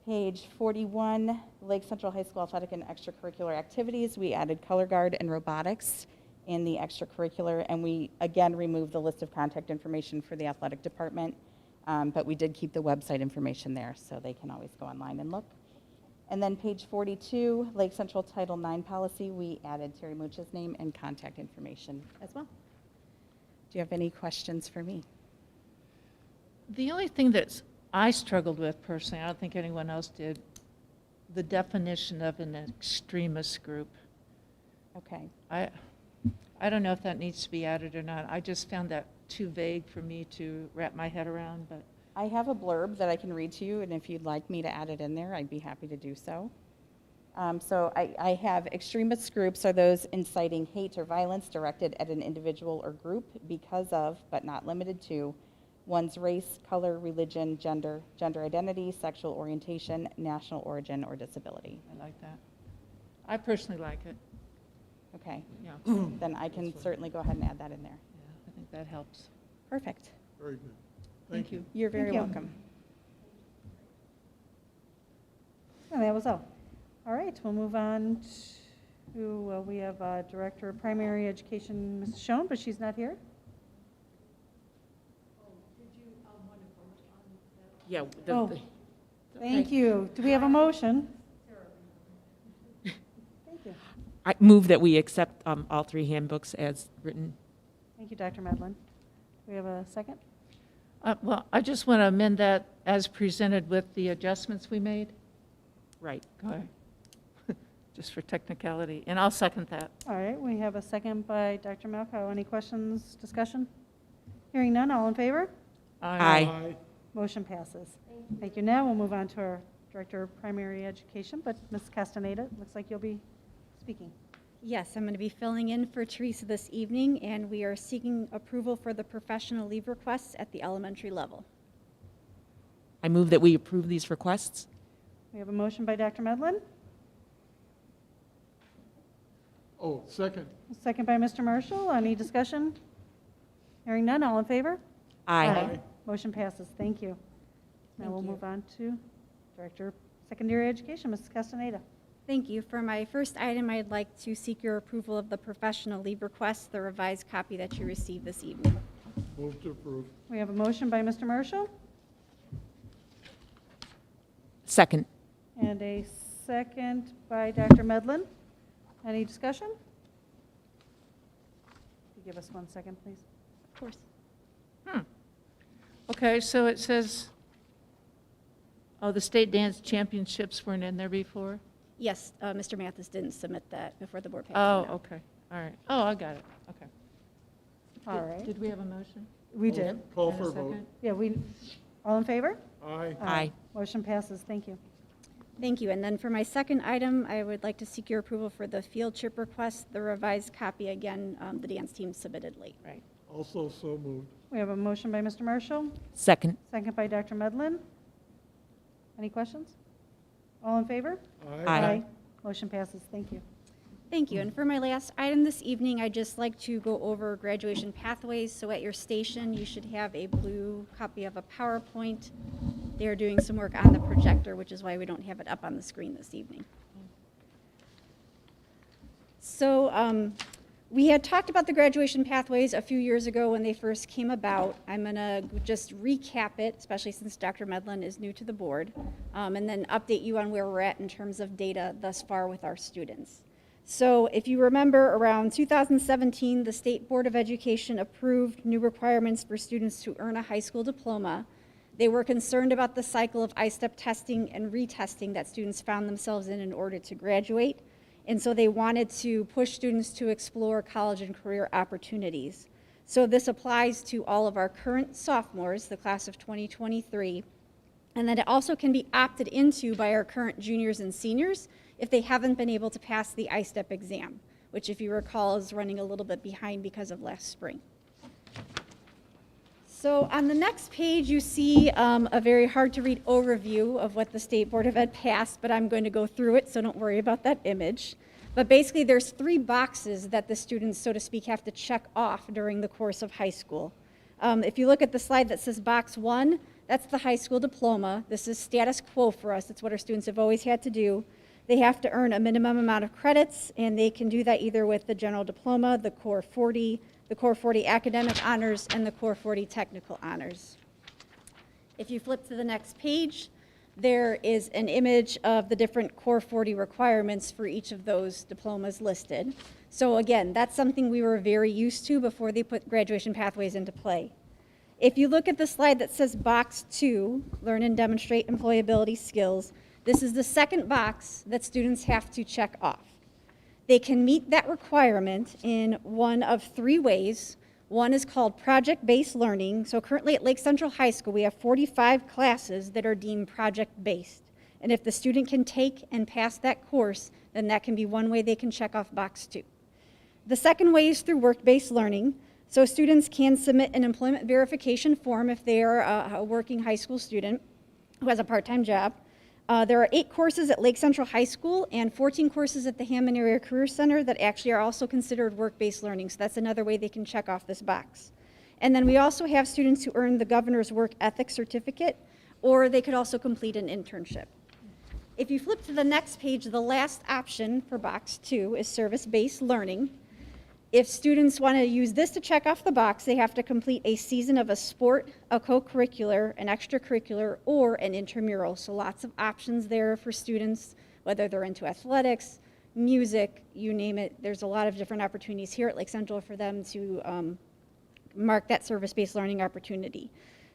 Page 41, Lake Central High School athletic and extracurricular activities, we added color guard and robotics in the extracurricular, and we again removed the list of contact information for the athletic department, but we did keep the website information there, so they can always go online and look. And then page 42, Lake Central Title IX policy, we added Terry Mucha's name and contact information as well. Do you have any questions for me? The only thing that I struggled with personally, I don't think anyone else did, the definition of an extremist group. Okay. I don't know if that needs to be added or not. I just found that too vague for me to wrap my head around, but, I have a blurb that I can read to you, and if you'd like me to add it in there, I'd be happy to do so. So I have extremist groups are those inciting hate or violence directed at an individual or group because of, but not limited to, one's race, color, religion, gender, gender identity, sexual orientation, national origin, or disability. I like that. I personally like it. Okay, Yeah, then I can certainly go ahead and add that in there. yeah, I think that helps. Perfect. Very good. Thank you. You're very Thank you. welcome. And that was all. All right, we'll move on to, we have Director of Primary Education, Mrs. Schoen, but she's not here. Yeah. Oh, thank you. Do we have a motion? Thank you. I move that we accept all three handbooks as written. Thank you, Dr. Medlin. Do we have a second? Well, I just want to amend that as presented with the adjustments we made. Right. Go ahead. Just for technicality, and I'll second that. All right, we have a second by Dr. Malco. Any questions, discussion? Hearing none, all in favor? Aye. Motion passes. Thank you. Now we'll move on to our Director of Primary Education, but Ms. Castaneda, it looks like you'll be speaking. Yes, I'm going to be filling in for Teresa this evening, and we are seeking approval for the professional leave requests at the elementary level. I move that we approve these requests. We have a motion by Dr. Medlin, Oh, second. a second by Mr. Marshall. Any discussion? Hearing none, all in favor? Aye. Motion passes. Thank you. Now Thank we'll you. move on to Director of Secondary Education, Mrs. Castaneda. Thank you. For my first item, I'd like to seek your approval of the professional leave request, the revised copy that you received this evening. Move to approve. We have a motion by Mr. Marshall Second. and a second by Dr. Medlin. Any discussion? Could you give us 1 second, please? Of course. Okay, so it says, oh, the state dance championships weren't in there before? Yes, Mr. Mathis didn't submit that before the board packet. Oh, no. okay, all right. Oh, I got it, okay. All right. Did we have a motion? We did. Call And a for a vote. second? Yeah, all in favor? Aye. Aye. Motion passes. Thank you. Thank you. And then for my second item, I would like to seek your approval for the field trip request, the revised copy, again, the dance team submitted late. Right. Also so moved. We have a motion by Mr. Marshall, Second. second by Dr. Medlin. Any questions? All in favor? Aye. Motion passes. Thank you. Thank you. And for my last item this evening, I'd just like to go over graduation pathways. So at your station, you should have a blue copy of a PowerPoint. They are doing some work on the projector, which is why we don't have it up on the screen this evening. So we had talked about the graduation pathways a few years ago when they first came about. I'm going to just recap it, especially since Dr. Medlin is new to the board, and then update you on where we're at in terms of data thus far with our students. So if you remember, around 2017, the State Board of Education approved new requirements for students to earn a high school diploma. They were concerned about the cycle of I-STEP testing and retesting that students found themselves in order to graduate. And so they wanted to push students to explore college and career opportunities. So this applies to all of our current sophomores, the class of 2023, and that it also can be opted into by our current juniors and seniors if they haven't been able to pass the I-STEP exam, which, if you recall, is running a little bit behind because of last spring. So on the next page, you see a very hard-to-read overview of what the State Board of Ed passed, but I'm going to go through it, so don't worry about that image. But basically, there's 3 boxes that the students, so to speak, have to check off during the course of high school. If you look at the slide that says box 1, that's the high school diploma. This is status quo for us. It's what our students have always had to do. They have to earn a minimum amount of credits, and they can do that either with the general diploma, the Core 40, the Core 40 academic honors, and the Core 40 technical honors. If you flip to the next page, there is an image of the different Core 40 requirements for each of those diplomas listed. So again, that's something we were very used to before they put graduation pathways into play. If you look at the slide that says box 2, learn and demonstrate employability skills, this is the second box that students have to check off. They can meet that requirement in one of 3 ways. One is called project-based learning. So currently at Lake Central High School, we have 45 classes that are deemed project-based. And if the student can take and pass that course, then that can be one way they can check off box 2. The second way is through work-based learning. So students can submit an employment verification form if they are a working high school student who has a part-time job. There are 8 courses at Lake Central High School and 14 courses at the Hammond Area Career Center that actually are also considered work-based learning. So that's another way they can check off this box. And then we also have students who earn the Governor's Work Ethics Certificate, or they could also complete an internship. If you flip to the next page, the last option for box 2 is service-based learning. If students want to use this to check off the box, they have to complete a season of a sport, a co-curricular, an extracurricular, or an intramural. So lots of options there for students, whether they're into athletics, music, you name it. There's a lot of different opportunities here at Lake Central for them to mark that service-based learning opportunity.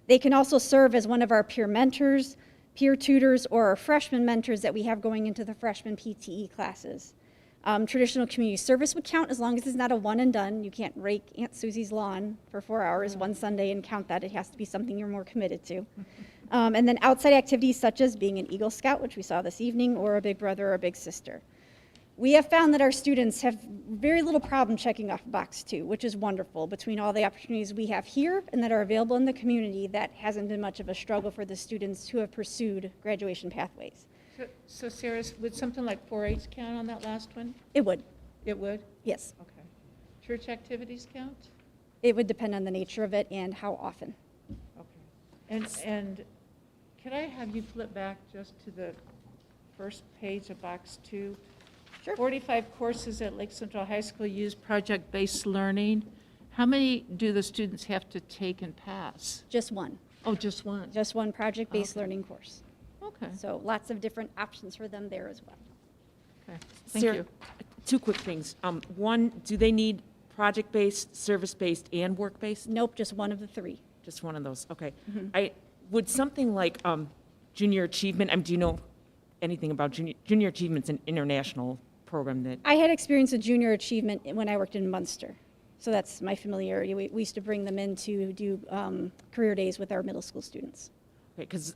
They can also serve as one of our peer mentors, peer tutors, or our freshman mentors that we have going into the freshman PTE classes. Traditional community service would count as long as it's not a one and done. You can't rake Aunt Susie's lawn for 4 hours one Sunday and count that. It has to be something you're more committed to. And then outside activities such as being an Eagle Scout, which we saw this evening, or a big brother or a big sister. We have found that our students have very little problem checking off box 2, which is wonderful. Between all the opportunities we have here and that are available in the community, that hasn't been much of a struggle for the students who have pursued graduation pathways. So Sarah, would something like 4-H count on that last one? It would. It would? Yes. Okay. Church activities count? It would depend on the nature of it and how often. Okay. And could I have you flip back just to the first page of box 2? Sure. 45 courses at Lake Central High School use project-based learning. How many do the students have to take and pass? Just one. Oh, just one? Just one project-based learning course. Okay. So lots of different options for them there as well. Okay. Thank Sarah, you. 2 quick things. One, do they need project-based, service-based, and work-based? Nope, just one of the 3. Just one of those, okay. Would something like junior achievement, do you know anything about junior achievement's an international program that? I had experience with junior achievement when I worked in Munster. So that's my familiarity. We used to bring them in to do career days with our middle school students. Okay, because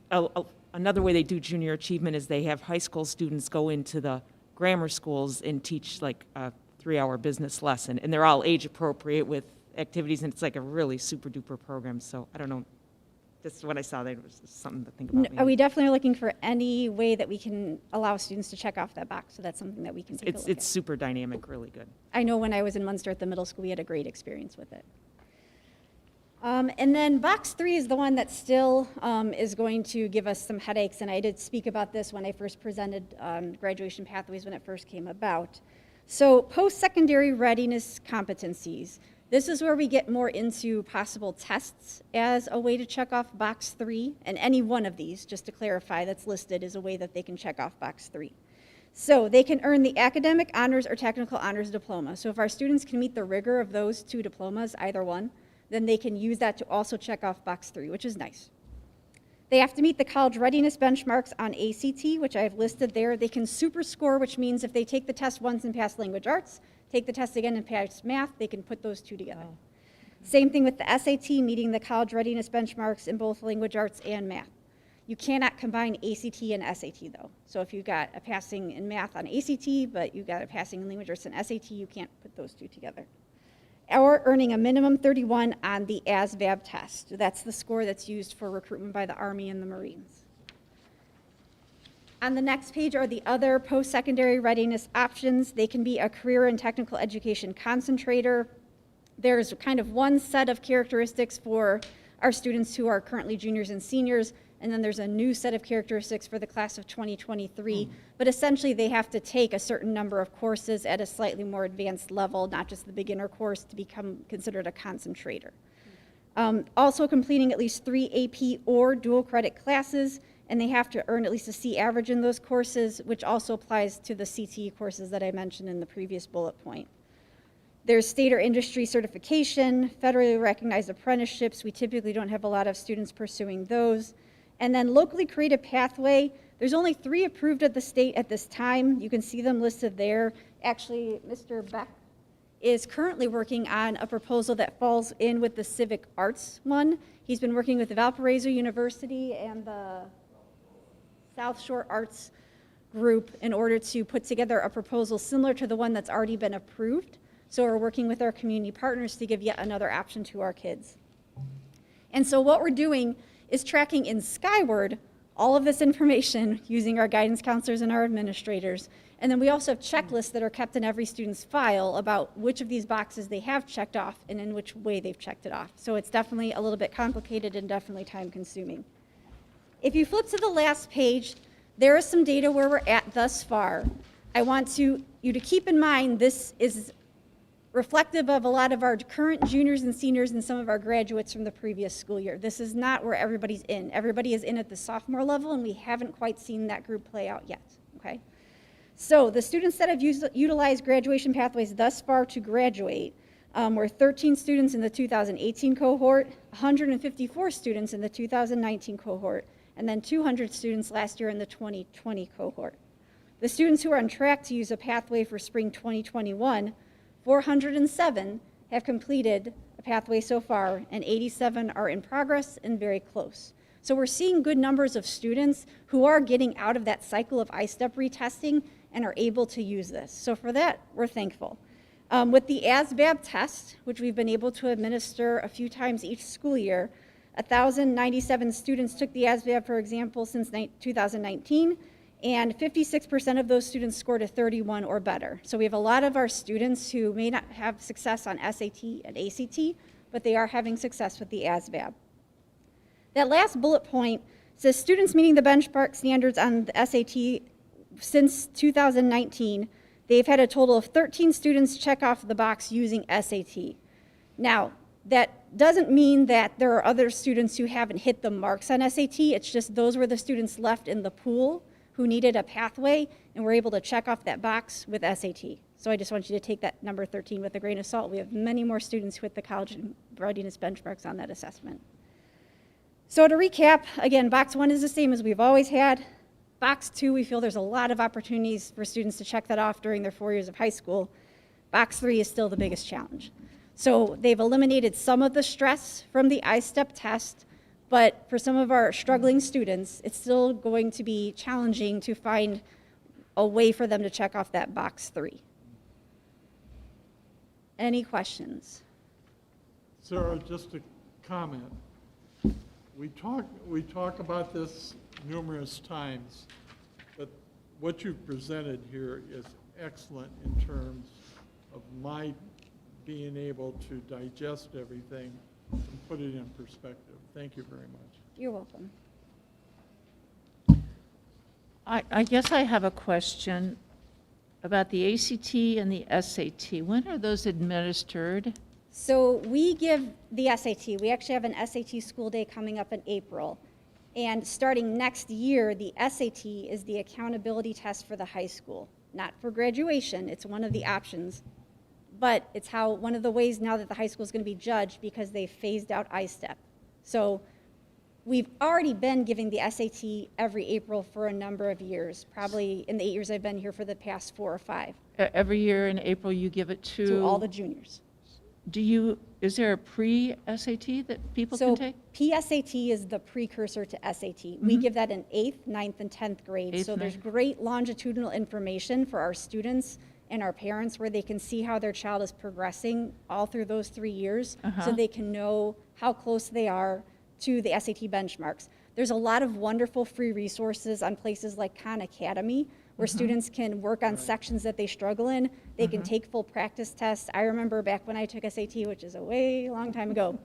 another way they do junior achievement is they have high school students go into the grammar schools and teach like a 3-hour business lesson, and they're all age appropriate with activities, and it's like a really super duper program. So I don't know, that's what I saw. That was something to think about. We definitely are looking for any way that we can allow students to check off that box. So that's something that we can take a look at. It's super dynamic, really good. I know when I was in Munster at the middle school, we had a great experience with it. And then box 3 is the one that still is going to give us some headaches, and I did speak about this when I first presented graduation pathways when it first came about. So post-secondary readiness competencies. This is where we get more into possible tests as a way to check off box 3, and any one of these, just to clarify, that's listed is a way that they can check off box 3. So they can earn the academic honors or technical honors diploma. So if our students can meet the rigor of those 2 diplomas, either one, then they can use that to also check off box 3, which is nice. They have to meet the college readiness benchmarks on ACT, which I have listed there. They can super score, which means if they take the test once and pass language arts, take the test again and pass math, they can put those 2 together. Oh. Same thing with the SAT, meeting the college readiness benchmarks in both language arts and math. You cannot combine ACT and SAT though. So if you got a passing in math on ACT, but you got a passing in language arts and SAT, you can't put those 2 together. Or earning a minimum 31 on the ASVAB test. That's the score that's used for recruitment by the Army and the Marines. On the next page are the other post-secondary readiness options. They can be a career and technical education concentrator. There's kind of one set of characteristics for our students who are currently juniors and seniors, and then there's a new set of characteristics for the class of 2023. But essentially, they have to take a certain number of courses at a slightly more advanced level, not just the beginner course, to become considered a concentrator. Also completing at least 3 AP or dual credit classes, and they have to earn at least a C average in those courses, which also applies to the CTE courses that I mentioned in the previous bullet point. There's state or industry certification, federally recognized apprenticeships. We typically don't have a lot of students pursuing those. And then locally created pathway, there's only 3 approved at the state at this time. You can see them listed there. Actually, Mr. Beck is currently working on a proposal that falls in with the civic arts one. He's been working with Valparaiso University and the South Shore Arts Group in order to put together a proposal similar to the one that's already been approved. So we're working with our community partners to give yet another option to our kids. And so what we're doing is tracking in Skyward all of this information using our guidance counselors and our administrators. And then we also have checklists that are kept in every student's file about which of these boxes they have checked off and in which way they've checked it off. So it's definitely a little bit complicated and definitely time consuming. If you flip to the last page, there is some data where we're at thus far. I want you to keep in mind this is reflective of a lot of our current juniors and seniors and some of our graduates from the previous school year. This is not where everybody's in. Everybody is in at the sophomore level, and we haven't quite seen that group play out yet, okay? So the students that have utilized graduation pathways thus far to graduate were 13 students in the 2018 cohort, 154 students in the 2019 cohort, and then 200 students last year in the 2020 cohort. The students who are on track to use a pathway for spring 2021, 407 have completed a pathway so far, and 87 are in progress and very close. So we're seeing good numbers of students who are getting out of that cycle of I-STEP retesting and are able to use this. So for that, we're thankful. With the ASVAB test, which we've been able to administer a few times each school year, 1,097 students took the ASVAB, for example, since 2019, and 56% of those students scored a 31 or better. So we have a lot of our students who may not have success on SAT and ACT, but they are having success with the ASVAB. That last bullet point says students meeting the benchmark standards on the SAT since 2019. They've had a total of 13 students check off the box using SAT. Now, that doesn't mean that there are other students who haven't hit the marks on SAT. It's just those were the students left in the pool who needed a pathway and were able to check off that box with SAT. So I just want you to take that number 13 with a grain of salt. We have many more students who hit the college readiness benchmarks on that assessment. So to recap, again, box 1 is the same as we've always had. Box 2, we feel there's a lot of opportunities for students to check that off during their 4 years of high school. Box 3 is still the biggest challenge. So they've eliminated some of the stress from the I-STEP test, but for some of our struggling students, it's still going to be challenging to find a way for them to check off that box 3. Any questions? Sarah, just a comment. We talk about this numerous times, but what you've presented here is excellent in terms of my being able to digest everything and put it in perspective. Thank you very much. You're welcome. I guess I have a question about the ACT and the SAT. When are those administered? So we give the SAT. We actually have an SAT school day coming up in April. And starting next year, the SAT is the accountability test for the high school. Not for graduation, it's one of the options. But it's one of the ways now that the high school is going to be judged because they phased out I-STEP. So we've already been giving the SAT every April for a number of years, probably in the 8 years I've been here for the past 4 or 5. Every year in April you give it To all the juniors. Is there a pre-SAT that people can take? PSAT is the precursor to SAT. We give that in 8th, 9th, and 10th grade. So there's great longitudinal information for our students and our parents where they can see how their child is progressing all through those 3 years so they can know how close they are to the SAT benchmarks. There's a lot of wonderful free resources on places like Khan Academy where students can work on sections that they struggle in. They can take full practice tests. I remember back when I took SAT, which is a way long time ago,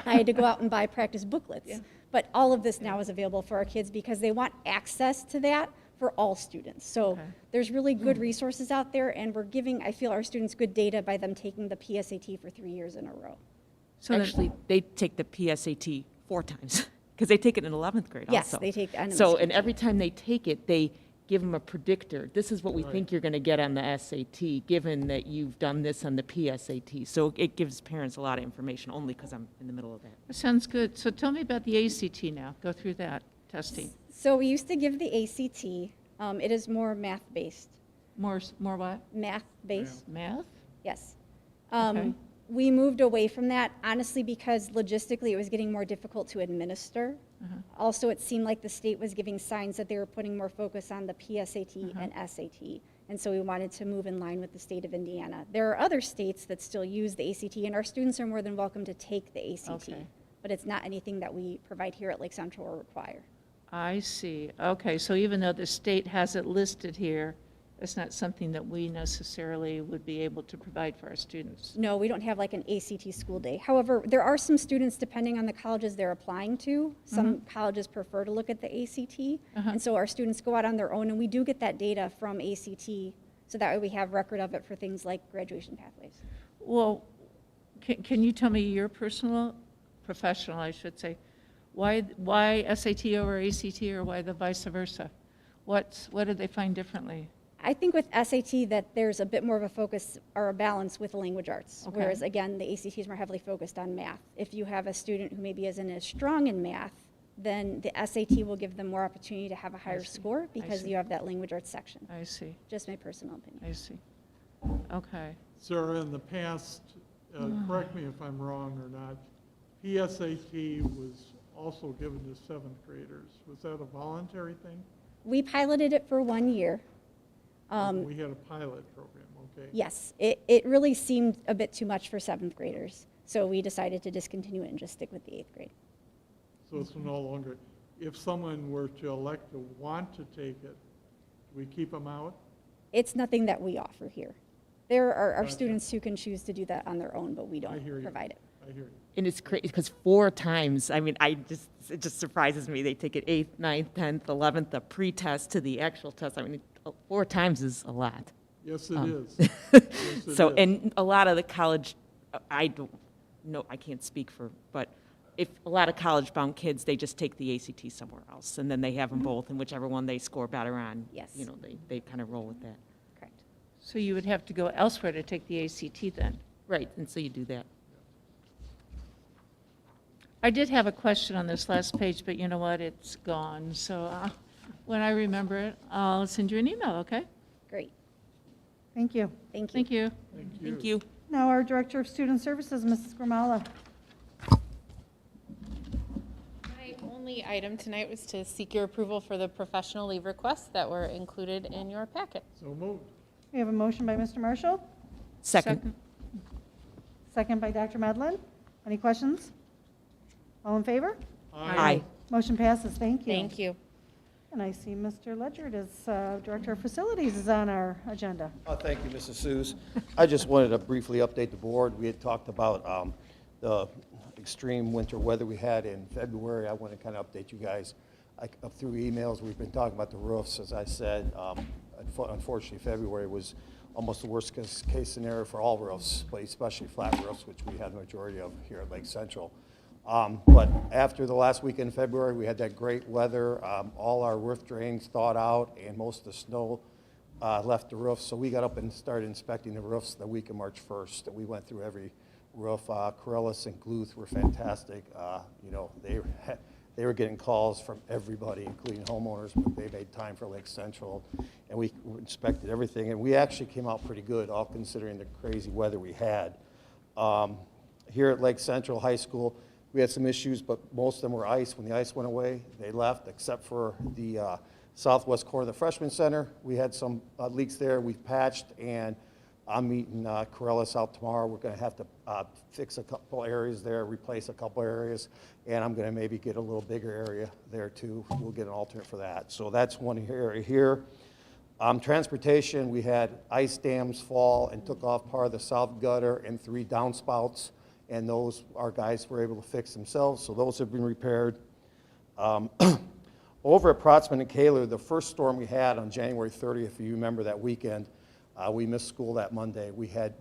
I had to go out and buy practice booklets. Yeah. But all of this now is available for our kids because they want access to that for all students. So there's really good resources out there, and we're giving, I feel, our students good data by them taking the PSAT for 3 years in a row. So actually, they take the PSAT 4 times because they take it in 11th grade yes, also. They take the So, and every time they take it, they give them a predictor. This is what we think you're going to get on the SAT, given that you've done this on the PSAT. So it gives parents a lot of information, only because I'm in the middle of that. That sounds good. So tell me about the ACT now. Go through that testing. So we used to give the ACT. It is more math-based. More what? Math-based. Math? Yes. Okay. We moved away from that, honestly, because logistically it was getting more difficult to administer. Also, it seemed like the state was giving signs that they were putting more focus on the PSAT and SAT. And so we wanted to move in line with the state of Indiana. There are other states that still use the ACT, and our students are more than welcome to take the ACT. Okay. But it's not anything that we provide here at Lake Central or require. I see. Okay, so even though the state has it listed here, it's not something that we necessarily would be able to provide for our students. No, we don't have like an ACT school day. However, there are some students, depending on the colleges they're applying to, some colleges prefer to look at the ACT. And so our students go out on their own, and we do get that data from ACT, so that way we have record of it for things like graduation pathways. Well, can you tell me your professional, I should say, why SAT over ACT, or why the vice versa? What did they find differently? I think with SAT that there's a bit more of a focus or a balance with the language arts, Okay. whereas again, the ACT is more heavily focused on math. If you have a student who maybe isn't as strong in math, then the SAT will give them more opportunity to have a higher score because see. you have that language arts section. I see, Just my personal opinion. I see. Okay. Sarah, in the past, correct me if I'm wrong or not, PSAT was also given to seventh graders. Was that a voluntary thing? We piloted it for 1 year. We had a pilot program, okay. Yes, it really seemed a bit too much for seventh graders. So we decided to discontinue it and just stick with the eighth grade. So it's no longer, if someone were to elect to want to take it, do we keep them out? It's nothing that we offer here. There are Gotcha. students who can choose to do that on their own, but we I don't hear you. provide it. I hear you. And it's crazy, because 4 times, I mean, it just surprises me. They take it 8th, 9th, 10th, 11th, the pre-test to the actual test. I mean, 4 times is a lot. Yes, it is. Yes, it So, is. and a lot of the college, I don't know, I can't speak for, but if a lot of college-bound kids, they just take the ACT somewhere else, and then they have them both, and whichever one they score better on, Yes. you know, they kind of roll with that. Correct. So you would have to go elsewhere to take the ACT then? Right, and so you do that. I did have a question on this last page, but you know what? It's gone. So when I remember it, I'll send you an email, okay? Great. Thank you. Thank you. Thank you. Thank you. Now our Director of Student Services, Mrs. Gramala. My only item tonight was to seek your approval for the professional leave requests that were included in your packet. So moved. We have a motion by Mr. Marshall, Second. second by Dr. Medlin. Any questions? All in favor? Aye. Motion passes. Thank you. Thank you. And I see Mr. Ledgert as Director of Facilities is on our agenda. Thank you, Mrs. Seuss. I just wanted to briefly update the board. We had talked about the extreme winter weather we had in February. I want to kind of update you guys. Through emails, we've been talking about the roofs. As I said, unfortunately, February was almost the worst case scenario for all roofs, but especially flat roofs, which we had the majority of here at Lake Central. But after the last week in February, we had that great weather. All our roof drains thawed out, and most of the snow left the roof. So we got up and started inspecting the roofs the week of March 1st. We went through every roof. Corellis and Gluth were fantastic. You know, they were getting calls from everybody, including homeowners, but they made time for Lake Central, and we inspected everything. And we actually came out pretty good, all considering the crazy weather we had. Here at Lake Central High School, we had some issues, but most of them were ice. When the ice went away, they left, except for the southwest corner of the freshman center. We had some leaks there. We've patched, and I'm meeting Corellis out tomorrow. We're going to have to fix a couple areas there, replace a couple areas, and I'm going to maybe get a little bigger area there too. We'll get an alternate for that. So that's one area here. Transportation, we had ice dams fall and took off part of the south gutter and 3 downspouts. And those our guys were able to fix themselves, so those have been repaired. Over at Protzman and Kaler, the first storm we had on January 30th, if you remember that weekend, we missed school that Monday.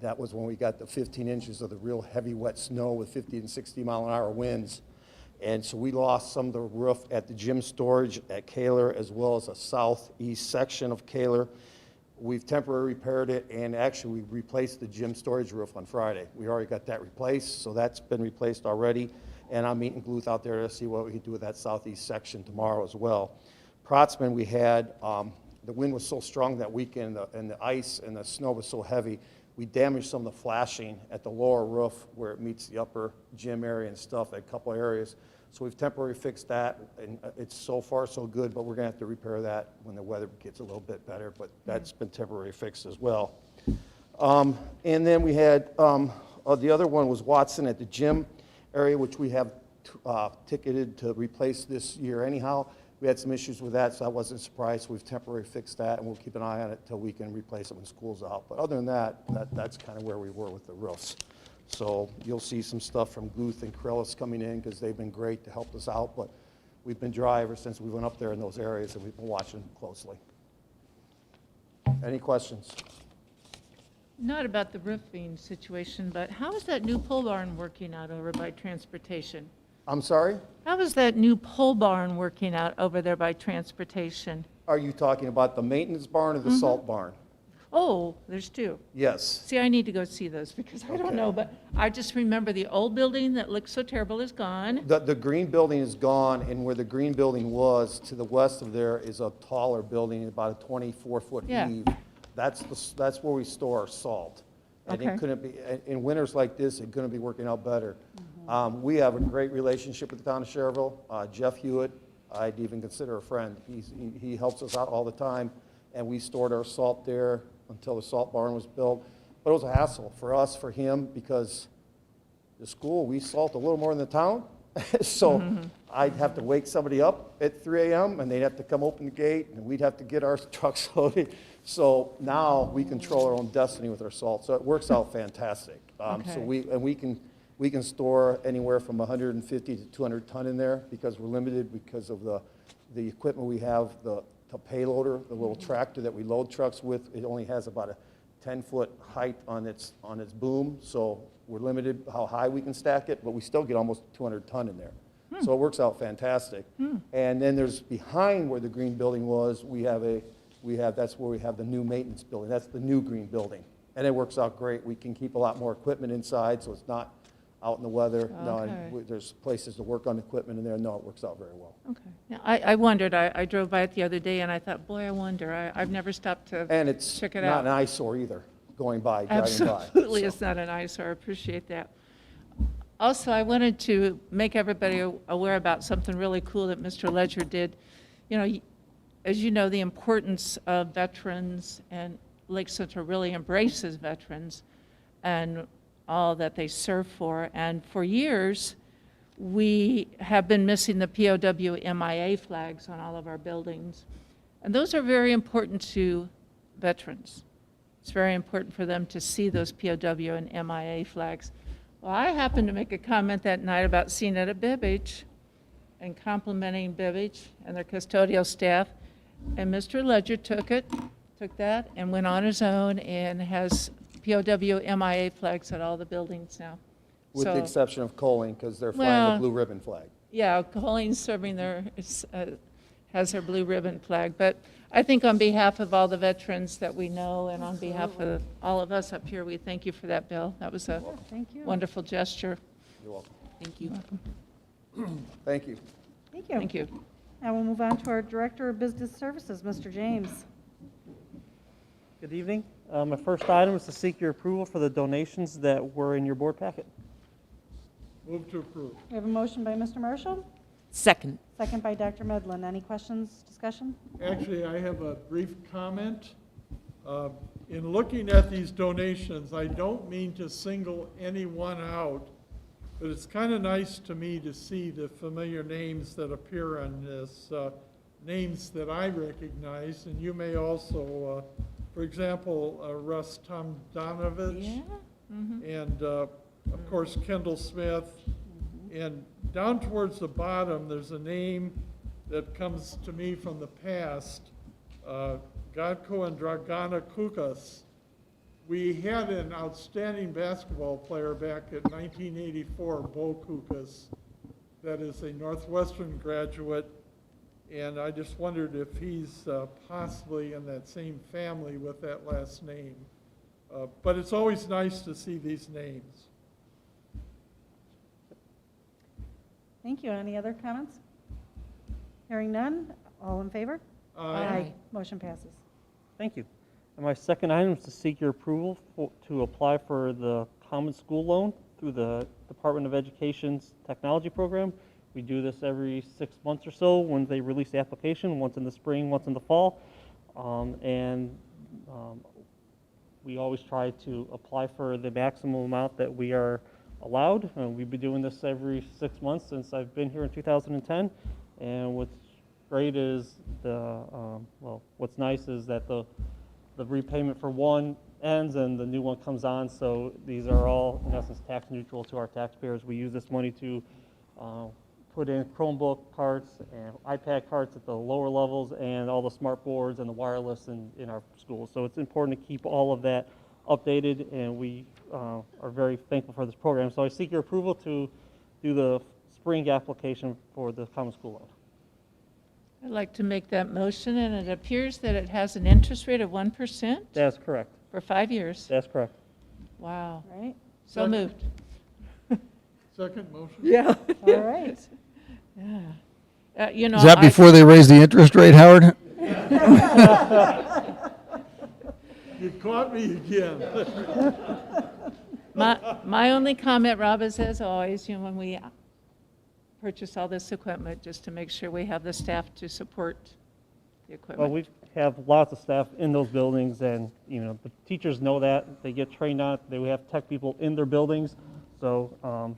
That was when we got the 15 inches of the real heavy wet snow with 50 and 60 mile an hour winds. And so we lost some of the roof at the gym storage at Kaler, as well as a southeast section of Kaler. We've temporarily repaired it, and actually we replaced the gym storage roof on Friday. We already got that replaced, so that's been replaced already. And I'm meeting Gluth out there to see what we can do with that southeast section tomorrow as well. Protzman, we had, the wind was so strong that weekend, and the ice and the snow was so heavy, We damaged some of the flashing at the lower roof where it meets the upper gym area and stuff at a couple areas. So we've temporarily fixed that, and it's so far so good, but we're gonna have to repair that when the weather gets a little bit better, but that's been temporarily fixed as well. And then we had, the other one was Watson at the gym area, which we have ticketed to replace this year anyhow. We had some issues with that, so I wasn't surprised. We've temporarily fixed that, and we'll keep an eye on it until we can replace it when school's out. But other than that, that's kind of where we were with the roofs. So you'll see some stuff from Guth and Krellis coming in because they've been great to help us out. But we've been dry ever since we went up there in those areas, and we've been watching closely. Any questions? Not about the roofing situation, but how is that new pole barn working out over by transportation? I'm sorry? How is that new pole barn working out over there by transportation? Are you talking about the maintenance barn or the salt barn? Oh, there's two. Yes. See, I need to go see those because I don't know, but I just remember the old building that looked so terrible is gone. The green building is gone, and where the green building was, to the west of there is a taller building, about a 24-foot Yeah. eave. That's where we store our salt. And Okay. it couldn't be, in winters like this, it couldn't be working out better. We have a great relationship with the town of Cherville. Jeff Hewitt, I'd even consider a friend. He helps us out all the time, and we stored our salt there until the salt barn was built. But it was a hassle for us, for him, because the school, we salt a little more than the town. So I'd have to wake somebody up at 3 a.m. and they'd have to come open the gate and we'd have to get our trucks loaded. So now we control our own destiny with our salt. So it works out fantastic. So we can store anywhere from 150 to 200 ton in there because we're limited because of the equipment we have, the payloader, the little tractor that we load trucks with. It only has about a 10-foot height on its boom, so we're limited how high we can stack it, but we still get almost 200 ton in there. So it works out fantastic. And then there's behind where the green building was, that's where we have the new maintenance building. That's the new green building. And it works out great. We can keep a lot more equipment inside, so it's not out in the weather. No, and there's places to work on equipment in there. No, it works out very well. Okay. Yeah, I wondered, I drove by it the other day and I thought, boy, I wonder, I've never stopped to And it's check it not out. an eyesore either, driving by. Absolutely, So. it's not an eyesore. I appreciate that. Also, I wanted to make everybody aware about something really cool that Mr. Ledger did. You know, as you know, the importance of veterans, and Lake Central really embraces veterans and all that they serve for. And for years, we have been missing the POW MIA flags on all of our buildings. And those are very important to veterans. It's very important for them to see those POW and MIA flags. Well, I happened to make a comment that night about seeing it at Bibbage and complimenting Bibbage and their custodial staff. And Mr. Ledger took that and went on his own and has POW MIA flags at all the buildings now. With the exception of Coling, because they're flying Well, the blue ribbon flag. Yeah, Colleen's serving has her blue ribbon flag. But I think on behalf of all the veterans that we know and on behalf of all of us up here, we thank you for that, Bill. That was a wonderful gesture. You're welcome. Thank you. Thank you. Thank you. Thank you. Now we'll move on to our Director of Business Services, Mr. James. Good evening. My first item is to seek your approval for the donations that were in your board packet. Move to approve. We have a motion by Mr. Marshall, Second. second by Dr. Medlin. Any questions, discussion? Actually, I have a brief comment. In looking at these donations, I don't mean to single anyone out, but it's kind of nice to me to see the familiar names that appear on this, names that I recognize, and you may also, for example, Russ Tomdonovich, and of course Kendall Smith, and down towards the bottom there's a name that comes to me from the past, Gatko and Dragana Kukas. We had an outstanding basketball player back in 1984, Bo Kukas, that is a Northwestern graduate, and I just wondered if he's possibly in that same family with that last name. But it's always nice to see these names. Thank you. Any other comments? Hearing none, all in favor? Aye. Motion passes. Thank you. And my second item is to seek your approval to apply for the Common School Loan through the Department of Education's technology program. We do this every 6 months or so when they release the application, once in the spring, once in the fall. We always try to apply for the maximum amount that we are allowed. We've been doing this every 6 months since I've been here in 2010. And what's great is what's nice is that the repayment for one ends and the new one comes on. So these are all, in essence, tax neutral to our taxpayers. We use this money to put in Chromebook carts and iPad carts at the lower levels and all the smart boards and the wireless in our schools. So it's important to keep all of that updated, and we are very thankful for this program. So I seek your approval to do the spring application for the Common School Loan. I'd like to make that motion, and it appears that it has an interest rate of 1%? That's correct. For 5 years? That's correct. Wow. Right? So moved. Second motion? Yeah. All right. Yeah. You know, Is that before they raise the interest rate, Howard? You caught me again. My only comment, Rob, is as always, when we purchase all this equipment, just to make sure we have the staff to support the equipment. Well, we have lots of staff in those buildings, and the teachers know that. They get trained on it. They have tech people in their buildings, so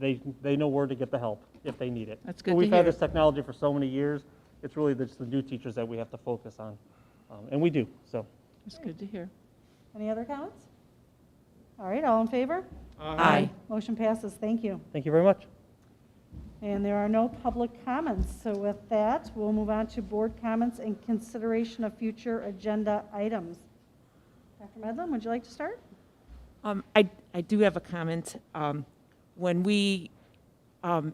they know where to get the help if they need it. That's good to We've had hear. this technology for so many years. It's really just the new teachers that we have to focus on, and we do. So It's good to hear. Any other comments? All right, all in favor? Aye. Motion passes. Thank you. thank you very much. And there are no public comments. So with that, we'll move on to board comments and consideration of future agenda items. Dr. Medlin, would you like to start? I do have a comment. When we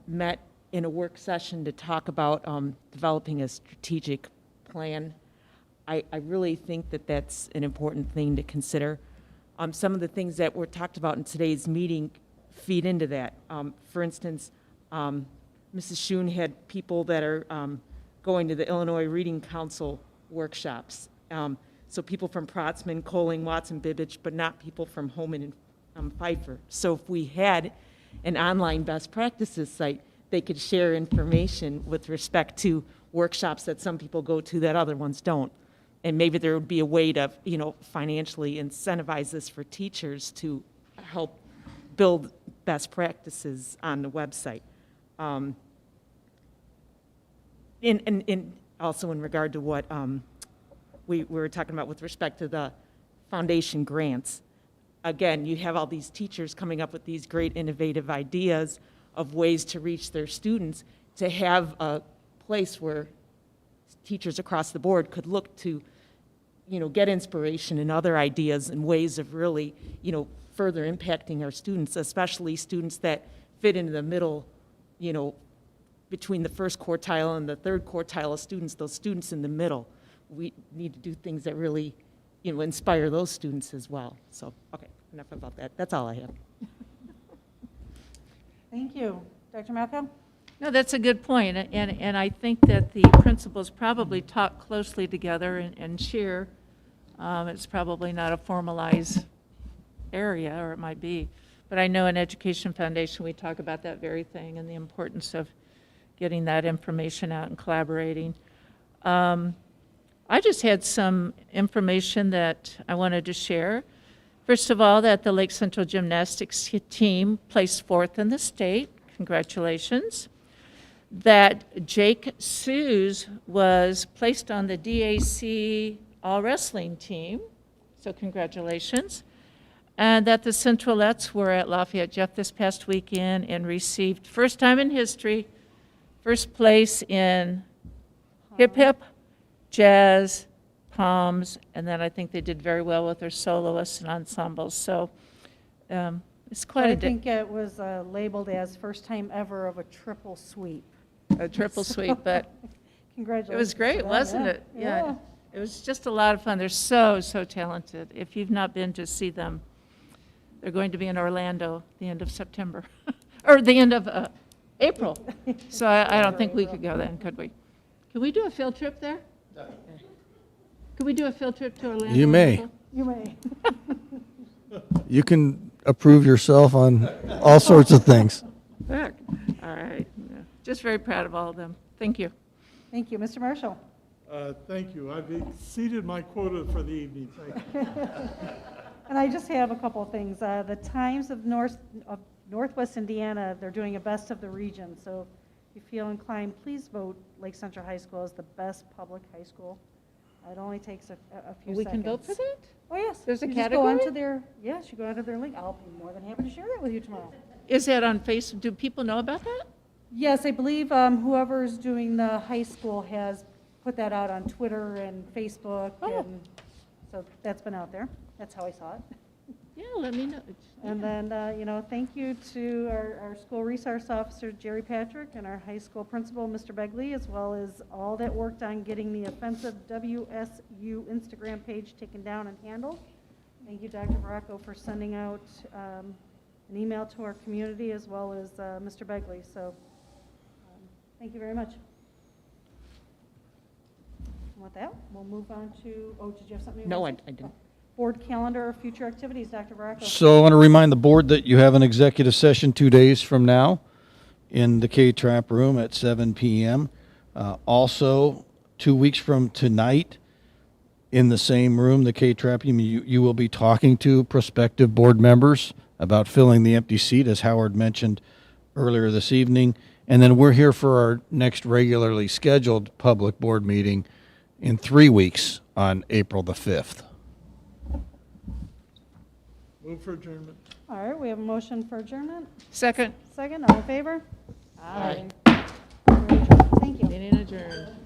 met in a work session to talk about developing a strategic plan, I really think that that's an important thing to consider. Some of the things that were talked about in today's meeting feed into that. For instance, Mrs. Schoen had people that are going to the Illinois Reading Council workshops. So people from Protzman, Coling, Watson, Bibbich, but not people from Holman and Pfeiffer. So if we had an online best practices site, they could share information with respect to workshops that some people go to that other ones don't. And maybe there would be a way to, financially incentivize this for teachers to help build best practices on the website. And also in regard to what we were talking about with respect to the foundation grants. Again, you have all these teachers coming up with these great innovative ideas of ways to reach their students, to have a place where teachers across the board could look to, get inspiration and other ideas and ways of really, further impacting our students, especially students that fit into the middle, between the first quartile and the third quartile of students, those students in the middle. We need to do things that really, inspire those students as well. So, okay, enough about that. That's all I have. Thank you. Dr. Malcolm? No, that's a good point, and I think that the principals probably talk closely together and share. It's probably not a formalized area, or it might be, but I know in Education Foundation we talk about that very thing and the importance of getting that information out and collaborating. I just had some information that I wanted to share. First of all, that the Lake Central Gymnastics team placed 4th in the state. Congratulations. That Jake Sues was placed on the DAC all-wrestling team, so congratulations. And that the Centralettes were at Lafayette Jeff this past weekend and received, first time in history, first place in hip-hip, jazz, poms, and then I think they did very well with their soloists and ensembles. So it's quite I think it was labeled as first time ever of a triple sweep. a triple sweep, but Congratulations. it was to great, them, wasn't yeah. it? Yeah. It was just a lot of fun. They're so, so talented. If you've not been to see them, they're going to be in Orlando the end of September, or the end of April. So I don't think we could go then, could we? Can we do a field trip there? Could Could we do a field trip to Orlando? You may. Michael? You may. You can approve yourself on all sorts of things. Heck, all right. Yeah. Just very proud of all of them. Thank you. Thank you. Mr. Marshall? Thank you. I've exceeded my quota for the evening. Thank you. And I just have a couple of things. The Times of Northwest Indiana, they're doing a best of the region. So if you feel inclined, please vote Lake Central High School as the best public high school. It only takes a few seconds. We can vote for that? Oh, yes. There's a You just go category? onto their, yes, you go onto their link. I'll be more than happy to share that with you tomorrow. Is that on Facebook? Do people know about that? Yes, I believe whoever's doing the high school has put that out on Twitter and Facebook, and so that's been out there. That's how I saw it. Yeah, let me know. And then, thank you to our school resource officer, Jerry Patrick, and our high school principal, Mr. Begley, as well as all that worked on getting the offensive WSU Instagram page taken down and handled. Thank you, Dr. Baracco, for sending out an email to our community, as well as Mr. Begley. So thank you very much. And with that, we'll move on to, did you have something? No, I didn't. Board calendar or future activities, Dr. Baracco. So I want to remind the board that you have an executive session 2 days from now in the K-Trap room at 7 p.m. Also, 2 weeks from tonight in the same room, the K-Trap, you will be talking to prospective board members about filling the empty seat, as Howard mentioned earlier this evening. And then we're here for our next regularly scheduled public board meeting in 3 weeks on April the 5th. Move for adjournment. All right, we have a motion for adjournment. Second. Second, all in favor? Aye. Thank you. Meeting adjourned.